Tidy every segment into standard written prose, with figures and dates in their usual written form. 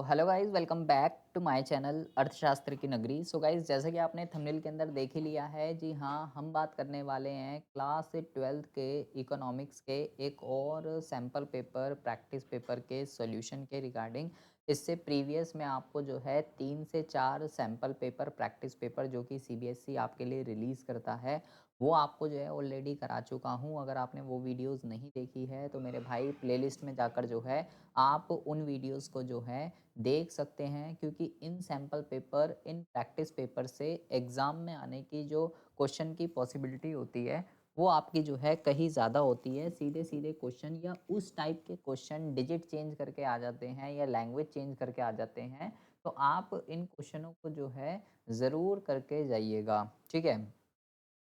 Hello guys, welcome back to my channel अर्थशास्त्र की नगरी। सो गाइस, जैसा कि आपने थंबनेल के अंदर देख ही लिया है, जी हाँ, हम बात करने वाले हैं क्लास 12th के इकोनॉमिक्स के एक और सैम्पल पेपर, प्रैक्टिस पेपर के सॉल्यूशन के रिगार्डिंग। इससे प्रीवियस में आपको जो है 3 से 4 सैम्पल पेपर, प्रैक्टिस पेपर जो कि सीबीएसई आपके लिए रिलीज़ करता है, वो आपको जो है ऑलरेडी करा चुका हूँ। अगर आपने वो वीडियोज़ नहीं देखी है तो मेरे भाई प्लेलिस्ट में जाकर जो है आप उन वीडियोज़ को जो है देख सकते हैं, क्योंकि in sample paper, in practice paper से एग्ज़ाम में आने की जो क्वेश्चन की पॉसिबिलिटी होती है, वो आपकी जो है कहीं ज़्यादा होती है। सीधे-सीधे क्वेश्चन या उस टाइप के क्वेश्चन डिजिट चेंज करके आ जाते हैं या लैंग्वेज चेंज करके आ जाते हैं। तो आप इन क्वेश्चनों को जो है ज़रूर करके जाइएगा, ठीक है?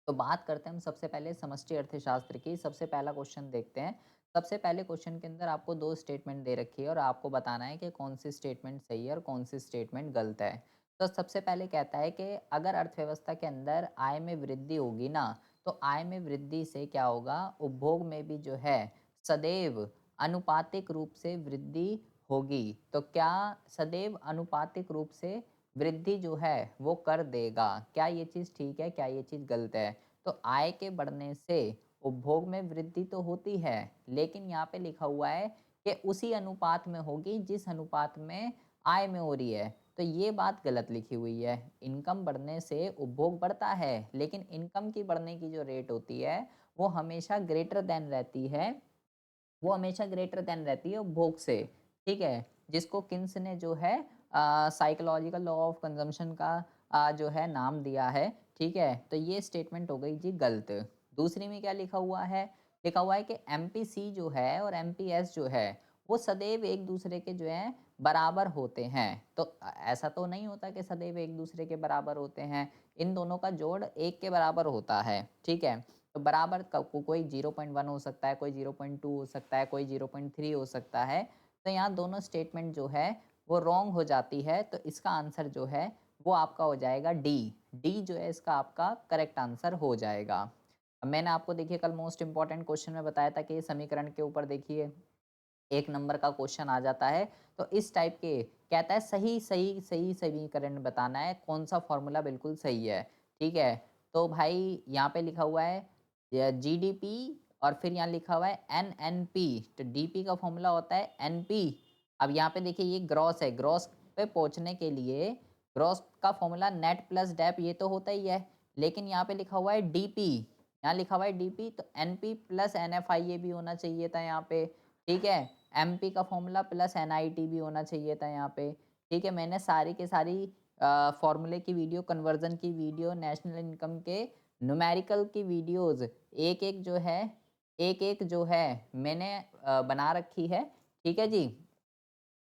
तो बात करते हैं हम सबसे पहले समष्टि अर्थशास्त्र की। सबसे पहला क्वेश्चन देखते हैं। सबसे पहले क्वेश्चन के अंदर आपको 2 स्टेटमेंट दे रखी है और आपको बताना है कि कौन सी स्टेटमेंट सही है और कौन सी स्टेटमेंट गलत है। तो सबसे पहले कहता है कि अगर अर्थव्यवस्था के अंदर आय में वृद्धि होगी ना, तो आय में वृद्धि से क्या होगा, उपभोग में भी जो है सदैव आनुपातिक रूप से वृद्धि होगी। तो क्या सदैव आनुपातिक रूप से वृद्धि जो है वो कर देगा? क्या ये चीज़ ठीक है? क्या ये चीज़ गलत है? तो आय के बढ़ने से उपभोग में वृद्धि तो होती है, लेकिन यहाँ पे लिखा हुआ है कि उसी अनुपात में होगी जिस अनुपात में आय में हो रही है। तो ये बात गलत लिखी हुई है। इनकम बढ़ने से उपभोग बढ़ता है, लेकिन इनकम की बढ़ने की जो रेट होती है वो हमेशा ग्रेटर देन रहती है, वो हमेशा ग्रेटर देन रहती है उपभोग से, ठीक है? जिसको किन्स ने जो है साइकोलॉजिकल लॉ ऑफ कंजम्पशन का जो है नाम दिया है, ठीक है? तो ये स्टेटमेंट हो गई जी गलत। दूसरी में क्या लिखा हुआ है? लिखा हुआ है कि एमपीसी जो है और एमपीएस जो है, वो सदैव एक दूसरे के जो है बराबर होते हैं। तो ऐसा तो नहीं होता कि सदैव एक दूसरे के बराबर होते हैं। इन दोनों का जोड़ 1 के बराबर होता है, ठीक है? तो बराबर कोई 0.1 हो सकता है, कोई 0.2 हो सकता है, कोई 0.3 हो सकता है। तो यहाँ दोनों स्टेटमेंट जो है वो रॉन्ग हो जाती है। तो इसका आंसर जो है वो आपका हो जाएगा डी। डी जो है इसका आपका करेक्ट आंसर हो जाएगा। अब मैंने आपको देखिए कल मोस्ट इंपॉर्टेंट क्वेश्चन में बताया था कि समीकरण के ऊपर देखिए 1 नंबर का क्वेश्चन आ जाता है। तो इस टाइप के कहता है सही समीकरण बताना है, कौन-सा फ़ॉर्मूला बिल्कुल सही है, ठीक है? तो भाई यहाँ पे लिखा हुआ है जीडीपी और फिर यहाँ लिखा हुआ है एनएनपी। तो डीपी का फ़ॉर्मूला होता है एनपी। अब यहाँ पे देखिए ये ग्रॉस है, ग्रॉस पे पहुँचने के लिए ग्रॉस का फ़ॉर्मूला नेट प्लस डेप ये तो होता ही है, लेकिन यहाँ पे लिखा हुआ है डीपी, यहाँ लिखा हुआ है डीपी, तो एनपी प्लस एनएफआई ये भी होना चाहिए था यहाँ पे, ठीक है? एमपी का फॉर्मूला प्लस एनआईटी भी होना चाहिए था यहाँ पे, ठीक है? मैंने सारी के सारी फॉर्मूले की वीडियो, कन्वर्जन की वीडियो, नेशनल इनकम के न्यूमेरिकल की वीडियोस एक-एक जो है एक-एक जो है मैंने बना रखी है, ठीक है जी?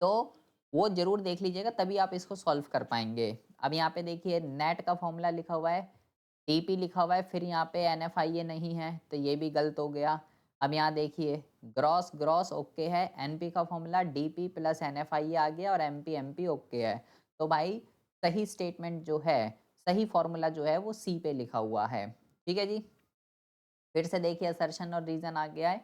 तो वो ज़रूर देख लीजिएगा, तभी आप इसको सॉल्व कर पाएँगे। अब यहाँ पे देखिए नेट का फॉर्मूला लिखा हुआ है, टीपी लिखा हुआ है, फिर यहाँ पे एनएफआईए नहीं है, तो ये भी गलत हो गया। अब यहाँ देखिए ग्रॉस ग्रॉस ओके है, एनपी का फॉर्मूला डीपी प्लस एनएफआईए आ गया और एमपी एमपी ओके है। तो भाई सही स्टेटमेंट जो है, सही फॉर्मूला जो है वो सी पे लिखा हुआ है। ठीक है जी? फिर से देखिए असर्शन और रीज़न आ गया है।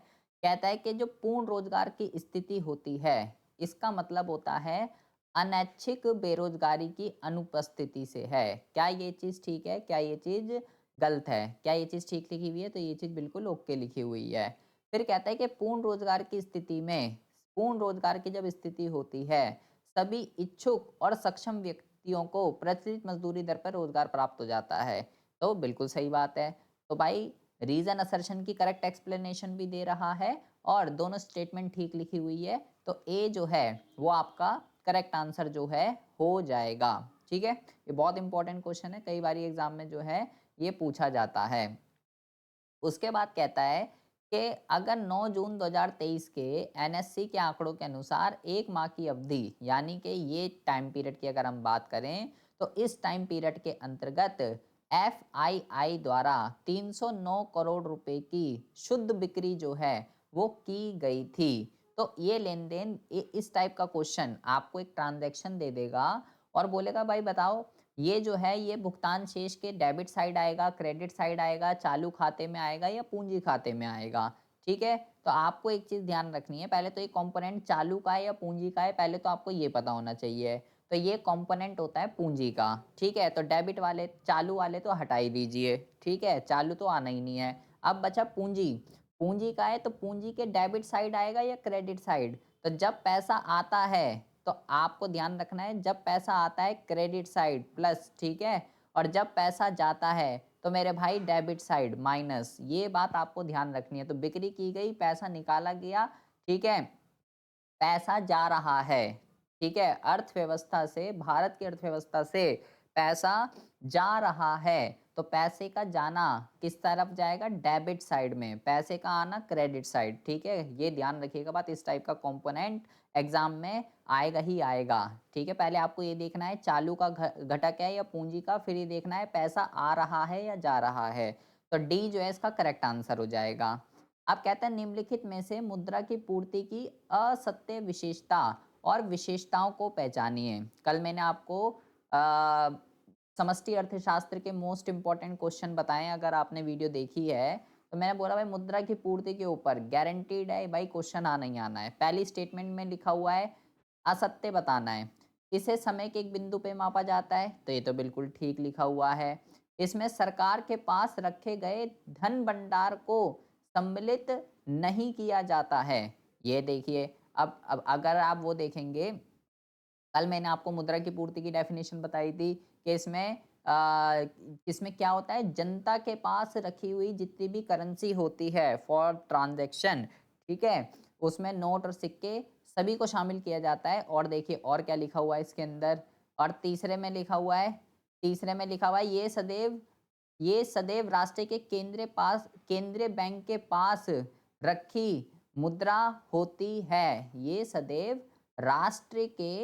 कहता है कि जो पूर्ण रोज़गार की स्थिति होती है, इसका मतलब होता है अनैच्छिक बेरोज़गारी की अनुपस्थिति से है। क्या ये चीज़ ठीक है? क्या ये चीज़ गलत है? क्या ये चीज़ ठीक लिखी हुई है? तो ये चीज़ बिल्कुल ओके लिखी हुई है। फिर कहता है कि पूर्ण रोज़गार की स्थिति में, पूर्ण रोज़गार की जब स्थिति होती है, सभी इच्छुक और सक्षम व्यक्तियों को प्रचलित मज़दूरी दर पर रोज़गार प्राप्त हो जाता है। तो बिल्कुल सही बात है। तो भाई रीज़न असर्शन की करेक्ट एक्सप्लेनेशन भी दे रहा है और दोनों स्टेटमेंट ठीक लिखी हुई है। तो ए जो है वो आपका करेक्ट आंसर जो है हो जाएगा। ठीक है? ये बहुत इंपॉर्टेंट क्वेश्चन है, कई बारी एग्जाम में जो है ये पूछा जाता है। उसके बाद कहता है कि अगर 9 जून 2023 के एनएससी के आंकड़ों के अनुसार 1 माह की अवधि, यानी कि ये टाइम पीरियड की अगर हम बात करें, तो इस टाइम पीरियड के अंतर्गत एफआईआई द्वारा 309 करोड़ रुपए की शुद्ध बिक्री जो है वो की गई थी। तो ये लेन देन, इस टाइप का क्वेश्चन आपको एक ट्रांजैक्शन दे देगा और बोलेगा भाई बताओ ये जो है ये भुगतान शेष के डेबिट साइड आएगा, क्रेडिट साइड आएगा, चालू खाते में आएगा या पूंजी खाते में आएगा। ठीक है? तो आपको एक चीज़ ध्यान रखनी है, पहले तो ये कंपोनेंट चालू का है या पूँजी का है, पहले तो आपको ये पता होना चाहिए। तो ये कंपोनेंट होता है पूँजी का, ठीक है? तो डेबिट वाले चालू वाले तो हटा ही दीजिए, ठीक है? चालू तो आना ही नहीं है। अब बचा पूँजी, पूँजी का है तो पूँजी के डेबिट साइड आएगा या क्रेडिट साइड? तो जब पैसा आता है, तो आपको ध्यान रखना है जब पैसा आता है क्रेडिट साइड प्लस, ठीक है? और जब पैसा जाता है तो मेरे भाई डेबिट साइड माइनस, ये बात आपको ध्यान रखनी है। तो बिक्री की गई, पैसा निकाला गया, ठीक है? पैसा जा रहा है, ठीक है? अर्थव्यवस्था से, भारत की अर्थव्यवस्था से पैसा जा रहा है, तो पैसे का जाना किस तरफ जाएगा? डेबिट साइड में, पैसे का आना क्रेडिट साइड, ठीक है? ये ध्यान रखिएगा बात, इस टाइप का कंपोनेंट एग्ज़ाम में आएगा ही आएगा, ठीक है? पहले आपको ये देखना है चालू का घटक है या पूँजी का, फिर ये देखना है पैसा आ रहा है या जा रहा है। तो डी जो है इसका करेक्ट आंसर हो जाएगा। अब कहते हैं निम्नलिखित में से मुद्रा की पूर्ति की असत्य विशेषता और विशेषताओं को पहचानिए। कल मैंने आपको समष्टि अर्थशास्त्र के मोस्ट इंपॉर्टेंट क्वेश्चन बताएं, अगर आपने वीडियो देखी है तो मैंने बोला भाई मुद्रा की पूर्ति के ऊपर गारंटीड है भाई, क्वेश्चन आना ही आना है। पहली स्टेटमेंट में लिखा हुआ है असत्य बताना है, इसे समय के एक बिंदु पे मापा जाता है, तो ये तो बिल्कुल ठीक लिखा हुआ है। इसमें सरकार के पास रखे गए धन भंडार को सम्मिलित नहीं किया जाता है। ये देखिए, अब अगर आप वो देखेंगे, कल मैंने आपको मुद्रा की पूर्ति की डेफिनेशन बताई थी कि इसमें क्या होता है, जनता के पास रखी हुई जितनी भी करेंसी होती है फॉर ट्रांजैक्शन, ठीक है? उसमें नोट और सिक्के सभी को शामिल किया जाता है। और देखिए और क्या लिखा हुआ है इसके अंदर, और तीसरे में लिखा हुआ है ये सदैव राष्ट्र के केंद्रीय बैंक के पास रखी मुद्रा होती है। राष्ट्र के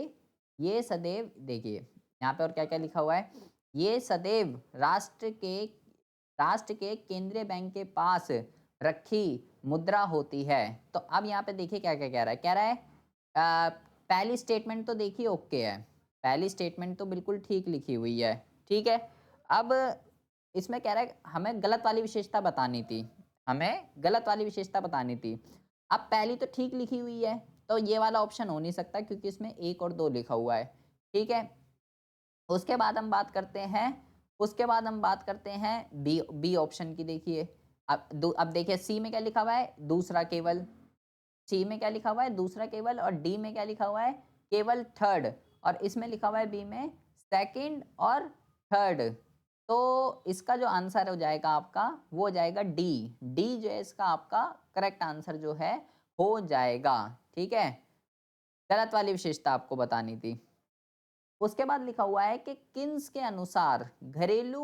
ये सदैव देखिए यहाँ पे और क्या-क्या लिखा हुआ है, ये सदैव राष्ट्र के केंद्रीय बैंक के पास रखी मुद्रा होती है। तो अब यहाँ पे देखिए क्या-क्या कह रहा है, पहली स्टेटमेंट तो देखिए ओके है, पहली स्टेटमेंट तो बिल्कुल ठीक लिखी हुई है, ठीक है? अब इसमें कह रहा है हमें गलत वाली विशेषता बतानी थी, हमें गलत वाली विशेषता बतानी थी। अब पहली तो ठीक लिखी हुई है, तो ये वाला ऑप्शन हो नहीं सकता क्योंकि इसमें 1 और 2 लिखा हुआ है, ठीक है? उसके बाद हम बात करते हैं बी ऑप्शन की। देखिए अब देखिए सी में क्या लिखा हुआ है, दूसरा केवल। सी में क्या लिखा हुआ है, दूसरा केवल। और डी में क्या लिखा हुआ है, केवल थर्ड। और इसमें लिखा हुआ है बी में सेकंड और थर्ड। तो इसका जो आंसर हो जाएगा आपका, वो हो जाएगा डी। डी जो है इसका आपका करेक्ट आंसर जो है हो जाएगा, ठीक है? गलत वाली विशेषता आपको बतानी थी। उसके बाद लिखा हुआ है कि किन्स के अनुसार घरेलू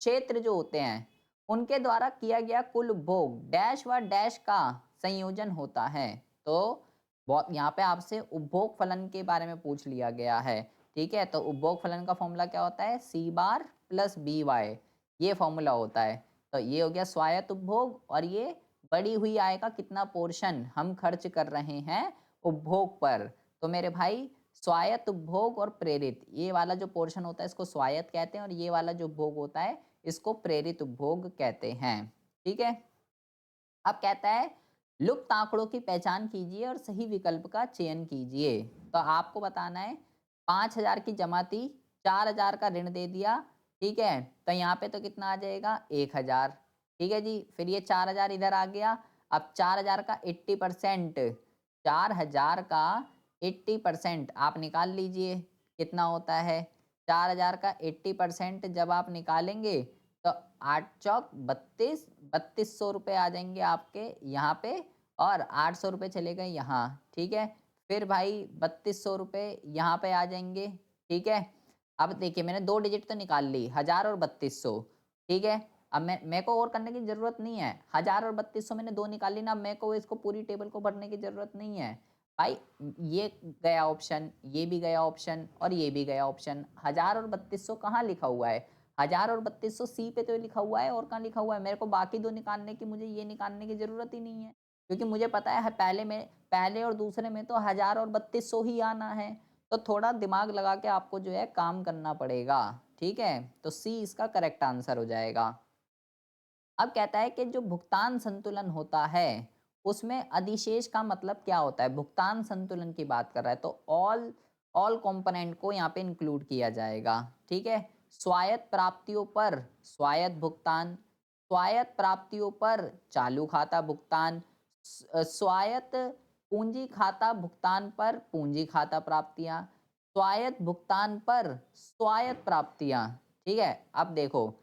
क्षेत्र जो होते हैं उनके द्वारा किया गया कुल उपभोग डैश व डैश का संयोजन होता है। तो बहुत यहाँ पे आपसे उपभोग फलन के बारे में पूछ लिया गया है, ठीक है? तो उपभोग फलन का फॉर्मूला क्या होता है, सी बार प्लस बी वाई, ये फॉर्मूला होता है। तो ये हो गया स्वायत्त उपभोग, और ये बढ़ी हुई आय का कितना पोर्शन हम खर्च कर रहे हैं उपभोग पर। तो मेरे भाई स्वायत्त उपभोग और प्रेरित, ये वाला जो पोर्शन होता है इसको स्वायत्त कहते हैं, और ये वाला जो उपभोग होता है इसको प्रेरित उपभोग कहते हैं, ठीक है? अब कहता है लुप्त आंकड़ों की पहचान कीजिए और सही विकल्प का चयन कीजिए। तो आपको बताना है 5,000 की जमा थी, 4,000 का ऋण दे दिया, ठीक है? तो यहाँ पे तो कितना आ जाएगा, 1,000, ठीक है जी? फिर ये 4,000 इधर आ गया। अब 4,000 का 80%, 4,000 का 80% आप निकाल लीजिए कितना होता है। 4,000 का 80% जब आप निकालेंगे तो 8 चौक 32, 3200 रुपये आ जाएंगे आपके यहाँ पे, और 800 रुपये चले गए यहाँ, ठीक है? फिर भाई 3200 रुपये यहाँ पे आ जाएंगे, ठीक है? अब देखिए मैंने 2 डिजिट तो निकाल ली, 1000 और 3200, ठीक है? अब मेरे को और करने की ज़रूरत नहीं है, 1000 और 3200 मैंने 2 निकाल ली ना, मेरे को इसको पूरी टेबल को भरने की ज़रूरत नहीं है। भाई ये गया ऑप्शन, ये भी गया ऑप्शन, और ये भी गया ऑप्शन। 1000 और 3200 कहाँ लिखा हुआ है, 1000 और 3200 सी पे तो लिखा हुआ है, और कहाँ लिखा हुआ है? मेरे को बाकी 2 निकालने की, मुझे ये निकालने की ज़रूरत ही नहीं है, क्योंकि मुझे पता है पहले और दूसरे में तो 1000 और 3200 ही आना है। तो थोड़ा दिमाग लगा के आपको जो है काम करना पड़ेगा, ठीक है? तो सी इसका करेक्ट आंसर हो जाएगा। अब कहता है कि जो भुगतान संतुलन होता है उसमें अधिशेष का मतलब क्या होता है? भुगतान संतुलन की बात कर रहा है, तो ऑल ऑल कंपोनेंट को यहाँ पे इंक्लूड किया जाएगा, ठीक है? स्वायत्त भुगतान, स्वायत्त प्राप्तियों पर चालू खाता भुगतान, स्वायत्त पूंजी खाता भुगतान पर पूंजी खाता प्राप्तियाँ, स्वायत्त भुगतान पर स्वायत्त प्राप्तियाँ, ठीक है? अब देखो,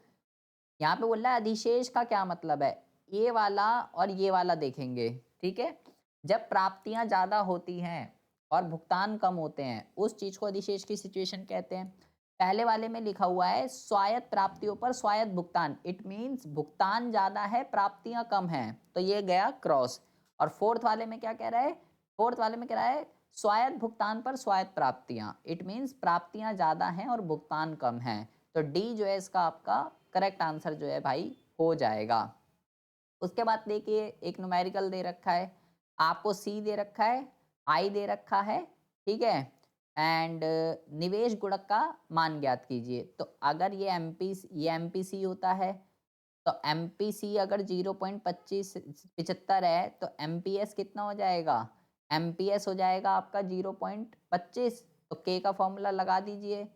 यहाँ पे बोल रहा है अधिशेष का क्या मतलब है? ये वाला और ये वाला देखेंगे, ठीक है? जब प्राप्तियाँ ज़्यादा होती हैं और भुगतान कम होते हैं, उस चीज़ को अधिशेष की सिचुएशन कहते हैं। पहले वाले में लिखा हुआ है स्वायत्त प्राप्तियों पर स्वायत्त भुगतान, इट मीन्स भुगतान ज़्यादा है, प्राप्तियाँ कम हैं, तो ये गया क्रॉस। और फोर्थ वाले में क्या कह रहा है? फोर्थ वाले में कह रहा है स्वायत्त भुगतान पर स्वायत्त प्राप्तियाँ, इट मीन्स प्राप्तियाँ ज़्यादा हैं और भुगतान कम हैं। तो डी जो है इसका आपका करेक्ट आंसर जो है भाई हो जाएगा। उसके बाद देखिए एक न्यूमेरिकल दे रखा है, आपको सी दे रखा है, आई दे रखा है, ठीक है? एंड निवेश गुणक का मान ज्ञात कीजिए। तो अगर ये एमपीसी होता है, तो एमपीसी अगर 0.2575 है, तो एमपीएस कितना हो जाएगा? एमपीएस हो जाएगा आपका 0.25, तो के का फॉर्मूला लगा दीजिए,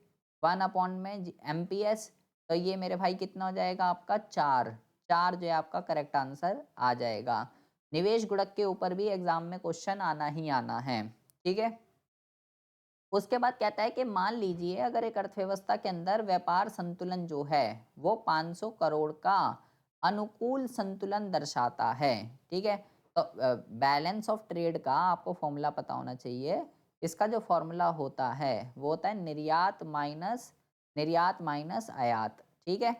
1 में एमपीएस, तो ये मेरे भाई कितना हो जाएगा आपका 4, 4 जो है आपका करेक्ट आंसर आ जाएगा। निवेश गुणक के ऊपर भी एग्जाम में क्वेश्चन आना ही आना है, ठीक है? उसके बाद कहता है कि मान लीजिए अगर एक अर्थव्यवस्था के अंदर व्यापार संतुलन जो है वो 500 करोड़ का अनुकूल संतुलन दर्शाता है, ठीक है? तो बैलेंस ऑफ ट्रेड का आपको फॉर्मूला पता होना चाहिए। इसका जो फॉर्मूला होता है वो होता है निर्यात माइनस आयात, ठीक है?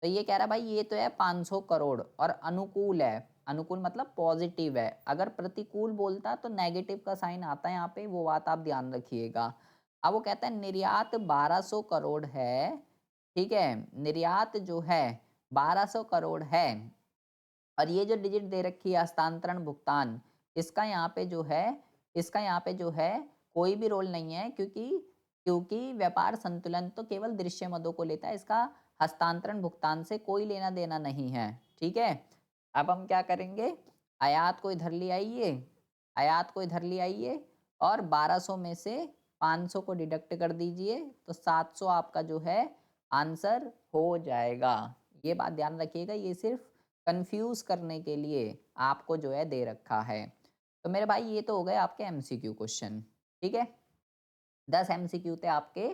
तो ये कह रहा है भाई ये तो है 500 करोड़ और अनुकूल है, अनुकूल मतलब पॉजिटिव है, अगर प्रतिकूल बोलता तो नेगेटिव का साइन आता है यहाँ पे, वो बात आप ध्यान रखिएगा। अब वो कहता है निर्यात 1200 करोड़ है, ठीक है? निर्यात जो है 1200 करोड़ है और ये जो डिजिट दे रखी है हस्तांतरण भुगतान, इसका यहाँ पे जो है इसका यहाँ पे जो है कोई भी रोल नहीं है, क्योंकि क्योंकि व्यापार संतुलन तो केवल दृश्य मदों को लेता है, इसका हस्तांतरण भुगतान से कोई लेना देना नहीं है, ठीक है? अब हम क्या करेंगे, आयात को इधर ले आइए, आयात को इधर ले आइए और 1200 में से 500 को डिडक्ट कर दीजिए, तो 700 आपका जो है आंसर हो जाएगा। ये बात ध्यान रखिएगा, ये सिर्फ कंफ्यूज करने के लिए आपको जो है दे रखा है। तो मेरे भाई ये तो हो गए आपके एमसीक्यू क्वेश्चन, ठीक है? 10 एमसीक्यू थे आपके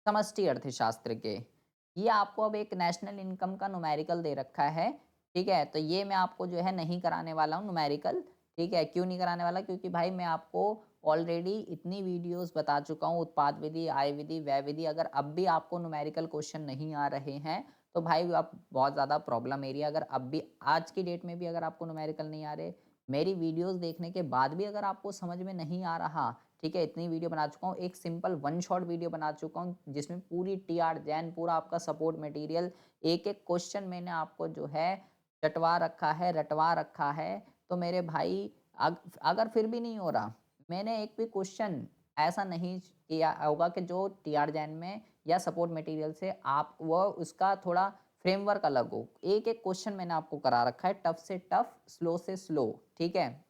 समष्टि अर्थशास्त्र के। ये आपको अब एक नेशनल इनकम का न्यूमेरिकल दे रखा है, ठीक है? तो ये मैं आपको जो है नहीं कराने वाला हूँ न्यूमेरिकल, ठीक है? क्यों नहीं कराने वाला? क्योंकि भाई मैं आपको ऑलरेडी इतनी वीडियोस बता चुका हूँ, उत्पाद विधि, आय विधि, व्यय विधि, अगर अब भी आपको न्यूमेरिकल क्वेश्चन नहीं आ रहे हैं, तो भाई आप बहुत ज़्यादा प्रॉब्लम एरिया, अगर अब भी आज की डेट में भी अगर आपको न्यूमेरिकल नहीं आ रहे, मेरी वीडियोस देखने के बाद भी अगर आपको समझ में नहीं आ रहा, ठीक है? इतनी वीडियो बना चुका हूँ, एक सिंपल वन शॉट वीडियो बना चुका हूँ जिसमें पूरी टीआर जैन पूरा आपका सपोर्ट मटेरियल, एक-एक क्वेश्चन मैंने आपको जो है चटवा रखा है, रटवा रखा है। तो मेरे भाई अगर फिर भी नहीं हो रहा, मैंने एक भी क्वेश्चन ऐसा नहीं किया होगा कि जो टीआर जैन में या सपोर्ट मटेरियल से आप वो उसका थोड़ा फ्रेमवर्क अलग हो। एक-एक क्वेश्चन मैंने आपको करा रखा है, टफ से टफ, स्लो से स्लो, ठीक है?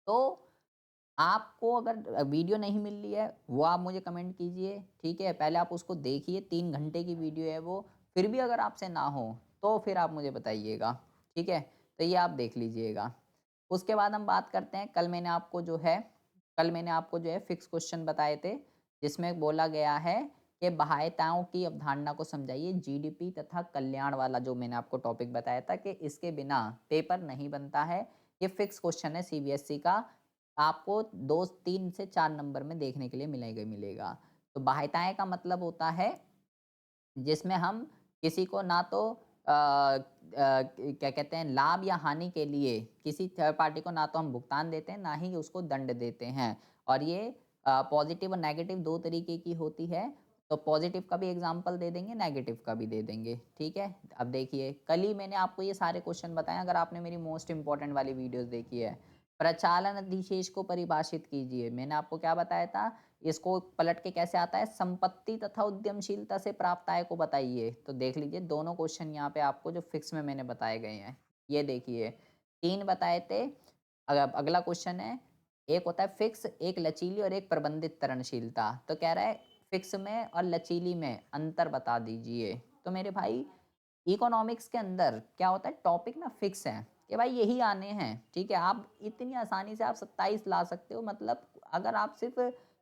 तो आपको अगर वीडियो नहीं मिल रही है, वो आप मुझे कमेंट कीजिए, ठीक है? पहले आप उसको देखिए, 3 घंटे की वीडियो है वो, फिर भी अगर आपसे ना हो, तो फिर आप मुझे बताइएगा, ठीक है? तो ये आप देख लीजिएगा। उसके बाद हम बात करते हैं, कल मैंने आपको जो है फिक्स क्वेश्चन बताए थे, जिसमें बोला गया है कि बाह्यताओं की अवधारणा को समझाइए, जीडीपी तथा कल्याण वाला जो मैंने आपको टॉपिक बताया था कि इसके बिना पेपर नहीं बनता है। ये फिक्स क्वेश्चन है सीबीएसई का, आपको 2, 3 से 4 नंबर में देखने के लिए मिलेगा। तो बाह्यताएँ का मतलब होता है जिसमें हम किसी को ना तो क्या कहते हैं लाभ या हानि के लिए किसी थर्ड पार्टी को ना तो हम भुगतान देते हैं, ना ही उसको दंड देते हैं। और ये पॉजिटिव और नेगेटिव 2 तरीके की होती है। तो पॉजिटिव का भी एग्ज़ाम्पल दे देंगे, नेगेटिव का भी दे देंगे, ठीक है? अब देखिए, कल ही मैंने आपको ये सारे क्वेश्चन बताए, अगर आपने मेरी मोस्ट इम्पोर्टेंट वाली वीडियोज़ देखी है। प्रचालन अधिशेष को परिभाषित कीजिए, मैंने आपको क्या बताया था? इसको पलट के कैसे आता है? संपत्ति तथा उद्यमशीलता से प्राप्त आय को बताइए। तो देख लीजिए दोनों क्वेश्चन यहाँ पे आपको जो फिक्स में मैंने बताए गए हैं। ये देखिए 3 बताए थे, अगला क्वेश्चन है, एक होता है फिक्स, एक लचीली और एक प्रबंधित तरलशीलता। तो कह रहा है फिक्स में और लचीली में अंतर बता दीजिए। तो मेरे भाई इकोनॉमिक्स के अंदर क्या होता है, टॉपिक ना फिक्स है कि भाई यही आने हैं, ठीक है। आप इतनी आसानी से आप 27 ला सकते हो, मतलब अगर आप सिर्फ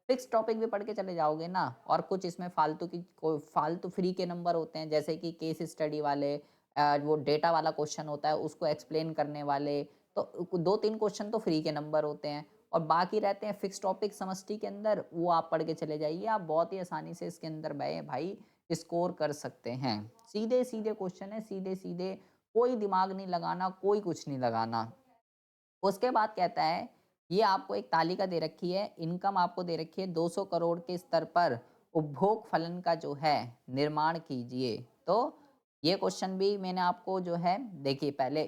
फिक्स टॉपिक भी पढ़ के चले जाओगे ना, और कुछ इसमें फालतू की कोई फालतू फ्री के नंबर होते हैं, जैसे कि केस स्टडी वाले, वो डेटा वाला क्वेश्चन होता है उसको एक्सप्लेन करने वाले, तो 2-3 क्वेश्चन तो फ्री के नंबर होते हैं, और बाकी रहते हैं फिक्स टॉपिक समष्टि के अंदर, वो आप पढ़ के चले जाइए, आप बहुत ही आसानी से इसके अंदर भाई स्कोर कर सकते हैं। सीधे-सीधे क्वेश्चन है, सीधे-सीधे, कोई दिमाग नहीं लगाना, कोई कुछ नहीं लगाना। उसके बाद कहता है, ये आपको एक तालिका दे रखी है, इनकम आपको दे रखी है 200 करोड़ के स्तर पर उपभोग फलन का जो है निर्माण कीजिए। तो ये क्वेश्चन भी मैंने आपको जो है देखिए पहले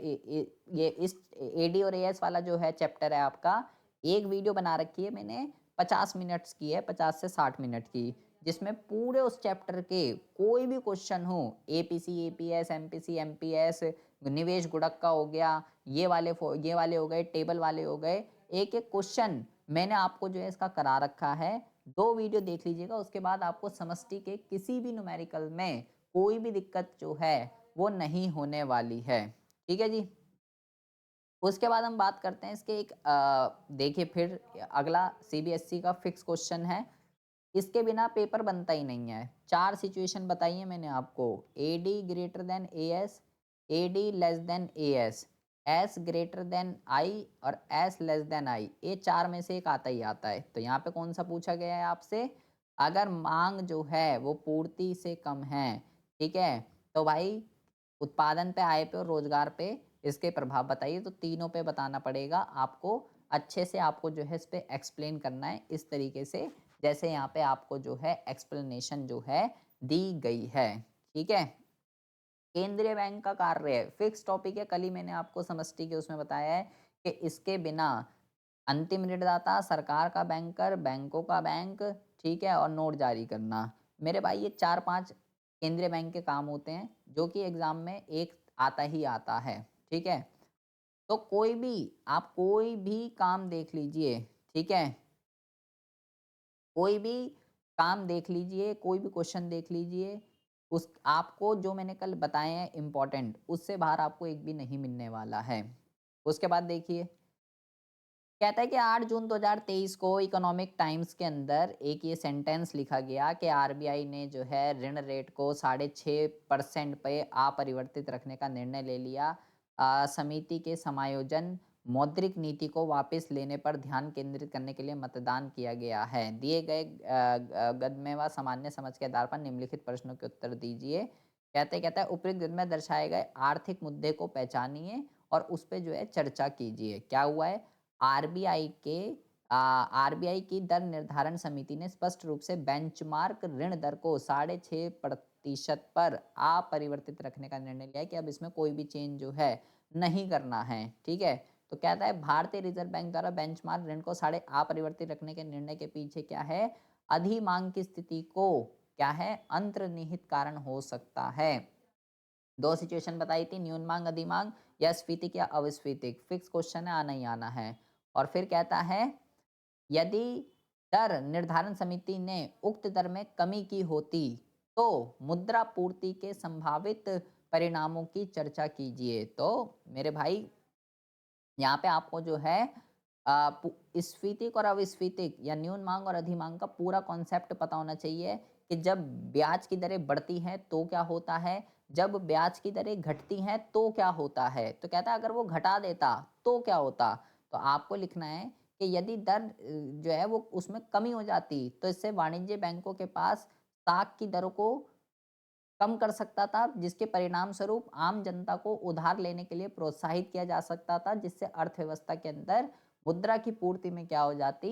ये इस एडी और एएस वाला जो है चैप्टर है आपका, एक वीडियो बना रखी है मैंने 50 मिनट्स की है, 50 से 60 मिनट की, जिसमें पूरे उस चैप्टर के कोई भी क्वेश्चन हो, एपीसी, एपीएस, एमपीसी, एमपीएस, निवेश गुणक का हो गया, ये वाले हो गए, टेबल वाले हो गए, एक-एक क्वेश्चन मैंने आपको जो है इसका करा रखा है। 2 वीडियो देख लीजिएगा, उसके बाद आपको समष्टि के किसी भी न्यूमेरिकल में कोई भी दिक्कत जो है वो नहीं होने वाली है। ठीक है जी? उसके बाद हम बात करते हैं इसके एक देखिए फिर अगला सीबीएसई का फिक्स क्वेश्चन है, इसके बिना पेपर बनता ही नहीं है। 4 सिचुएशन बताई है मैंने आपको, AD greater than AS, AD less than AS, S greater than I और एस लेस देन आई, ये 4 में से एक आता ही आता है। तो यहाँ पे कौन सा पूछा गया है आपसे, अगर मांग जो है वो पूर्ति से कम है, ठीक है, तो भाई उत्पादन पे, आय पे और रोजगार पे इसके प्रभाव बताइए। तो तीनों पे बताना पड़ेगा आपको, अच्छे से आपको जो है इस पे एक्सप्लेन करना है इस तरीके से, जैसे यहाँ पे आपको जो है एक्सप्लेनेशन जो है दी गई है। ठीक है, केंद्रीय बैंक का कार्य है, फिक्स टॉपिक है, कल ही मैंने आपको समष्टि के उसमें बताया है कि इसके बिना अंतिम ऋणदाता, सरकार का बैंकर, बैंकों का बैंक, ठीक है, और नोट जारी करना। मेरे भाई ये 4-5 केंद्रीय बैंक के काम होते हैं, जो कि एग्ज़ाम में एक आता ही आता है, ठीक है? तो कोई भी आप कोई भी काम देख लीजिए, ठीक है? कोई भी काम देख लीजिए, कोई भी क्वेश्चन देख लीजिए, उस आपको जो मैंने कल बताए हैं इम्पोर्टेंट, उससे बाहर आपको एक भी नहीं मिलने वाला है। उसके बाद देखिए, कहता है कि 8 जून 2023 को इकोनॉमिक टाइम्स के अंदर एक ये सेंटेंस लिखा गया कि आरबीआई ने जो है ऋण रेट को 6.5% पे अपरिवर्तित रखने का निर्णय ले लिया। समिति के समायोजन मौद्रिक नीति को वापस लेने पर ध्यान केंद्रित करने के लिए मतदान किया गया है। दिए गए गद्य व सामान्य समझ के आधार पर निम्नलिखित प्रश्नों के उत्तर दीजिए। कहता है उपयुक्त गद्य में दर्शाए गए आर्थिक मुद्दे को पहचानिए और उस पे जो है चर्चा कीजिए। क्या हुआ है? आरबीआई के आरबीआई की दर निर्धारण समिति ने स्पष्ट रूप से बेंचमार्क ऋण दर को 6.5% पर अपरिवर्तित रखने का निर्णय लिया है कि अब इसमें कोई भी चेंज जो है नहीं करना है। ठीक है, तो कहता है भारतीय रिजर्व बैंक द्वारा बेंचमार्क ऋण को साढ़े अपरिवर्तित रखने के निर्णय के पीछे क्या है, अधिमांग की स्थिति को क्या है, अंतर्निहित कारण हो सकता है। 2 सिचुएशन बताई थी, न्यून मांग, अधिमांग, या स्फीतिक या अविस्फीतिक। फिक्स क्वेश्चन है, आना ही आना है। और फिर कहता है, यदि दर निर्धारण समिति ने उक्त दर में कमी की होती तो मुद्रा पूर्ति के संभावित परिणामों की चर्चा कीजिए। तो मेरे भाई यहाँ पे आपको जो है स्फीतिक और अविस्फीतिक या न्यून मांग और अधिमांग का पूरा कॉन्सेप्ट पता होना चाहिए कि जब ब्याज की दरें बढ़ती हैं तो क्या होता है, जब ब्याज की दरें घटती हैं तो क्या होता है। तो कहता है अगर वो घटा देता तो क्या होता। तो आपको लिखना है कि यदि दर जो है वो उसमें कमी हो जाती तो इससे वाणिज्य बैंकों के पास साख की दरों को कम कर सकता था, जिसके परिणाम स्वरूप आम जनता को उधार लेने के लिए प्रोत्साहित किया जा सकता था, जिससे अर्थव्यवस्था के अंदर मुद्रा की पूर्ति में क्या हो जाती,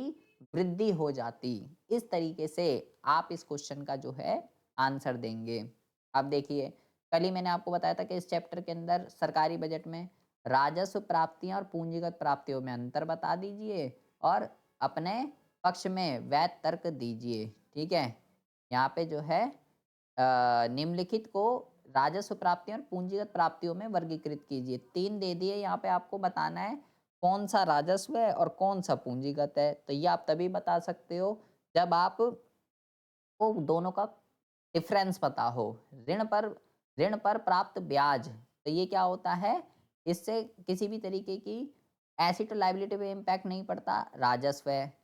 वृद्धि हो जाती। इस तरीके से आप इस क्वेश्चन का जो है आंसर देंगे। अब देखिए, कल ही मैंने आपको बताया था कि इस चैप्टर के अंदर सरकारी बजट में राजस्व प्राप्तियां और पूंजीगत प्राप्तियों में अंतर बता दीजिए और अपने पक्ष में वैध तर्क दीजिए। ठीक है, यहाँ पे जो है निम्नलिखित को राजस्व प्राप्तियों और पूंजीगत प्राप्तियों में वर्गीकृत कीजिए। 3 दे दिए, यहाँ पे आपको बताना है कौन सा राजस्व है और कौन सा पूंजीगत है। तो ये आप तभी बता सकते हो जब आपको दोनों का डिफरेंस पता हो। ऋण पर प्राप्त ब्याज, तो ये क्या होता है? इससे किसी भी तरीके की एसेट लायबिलिटी पे इम्पैक्ट नहीं पड़ता, राजस्व है।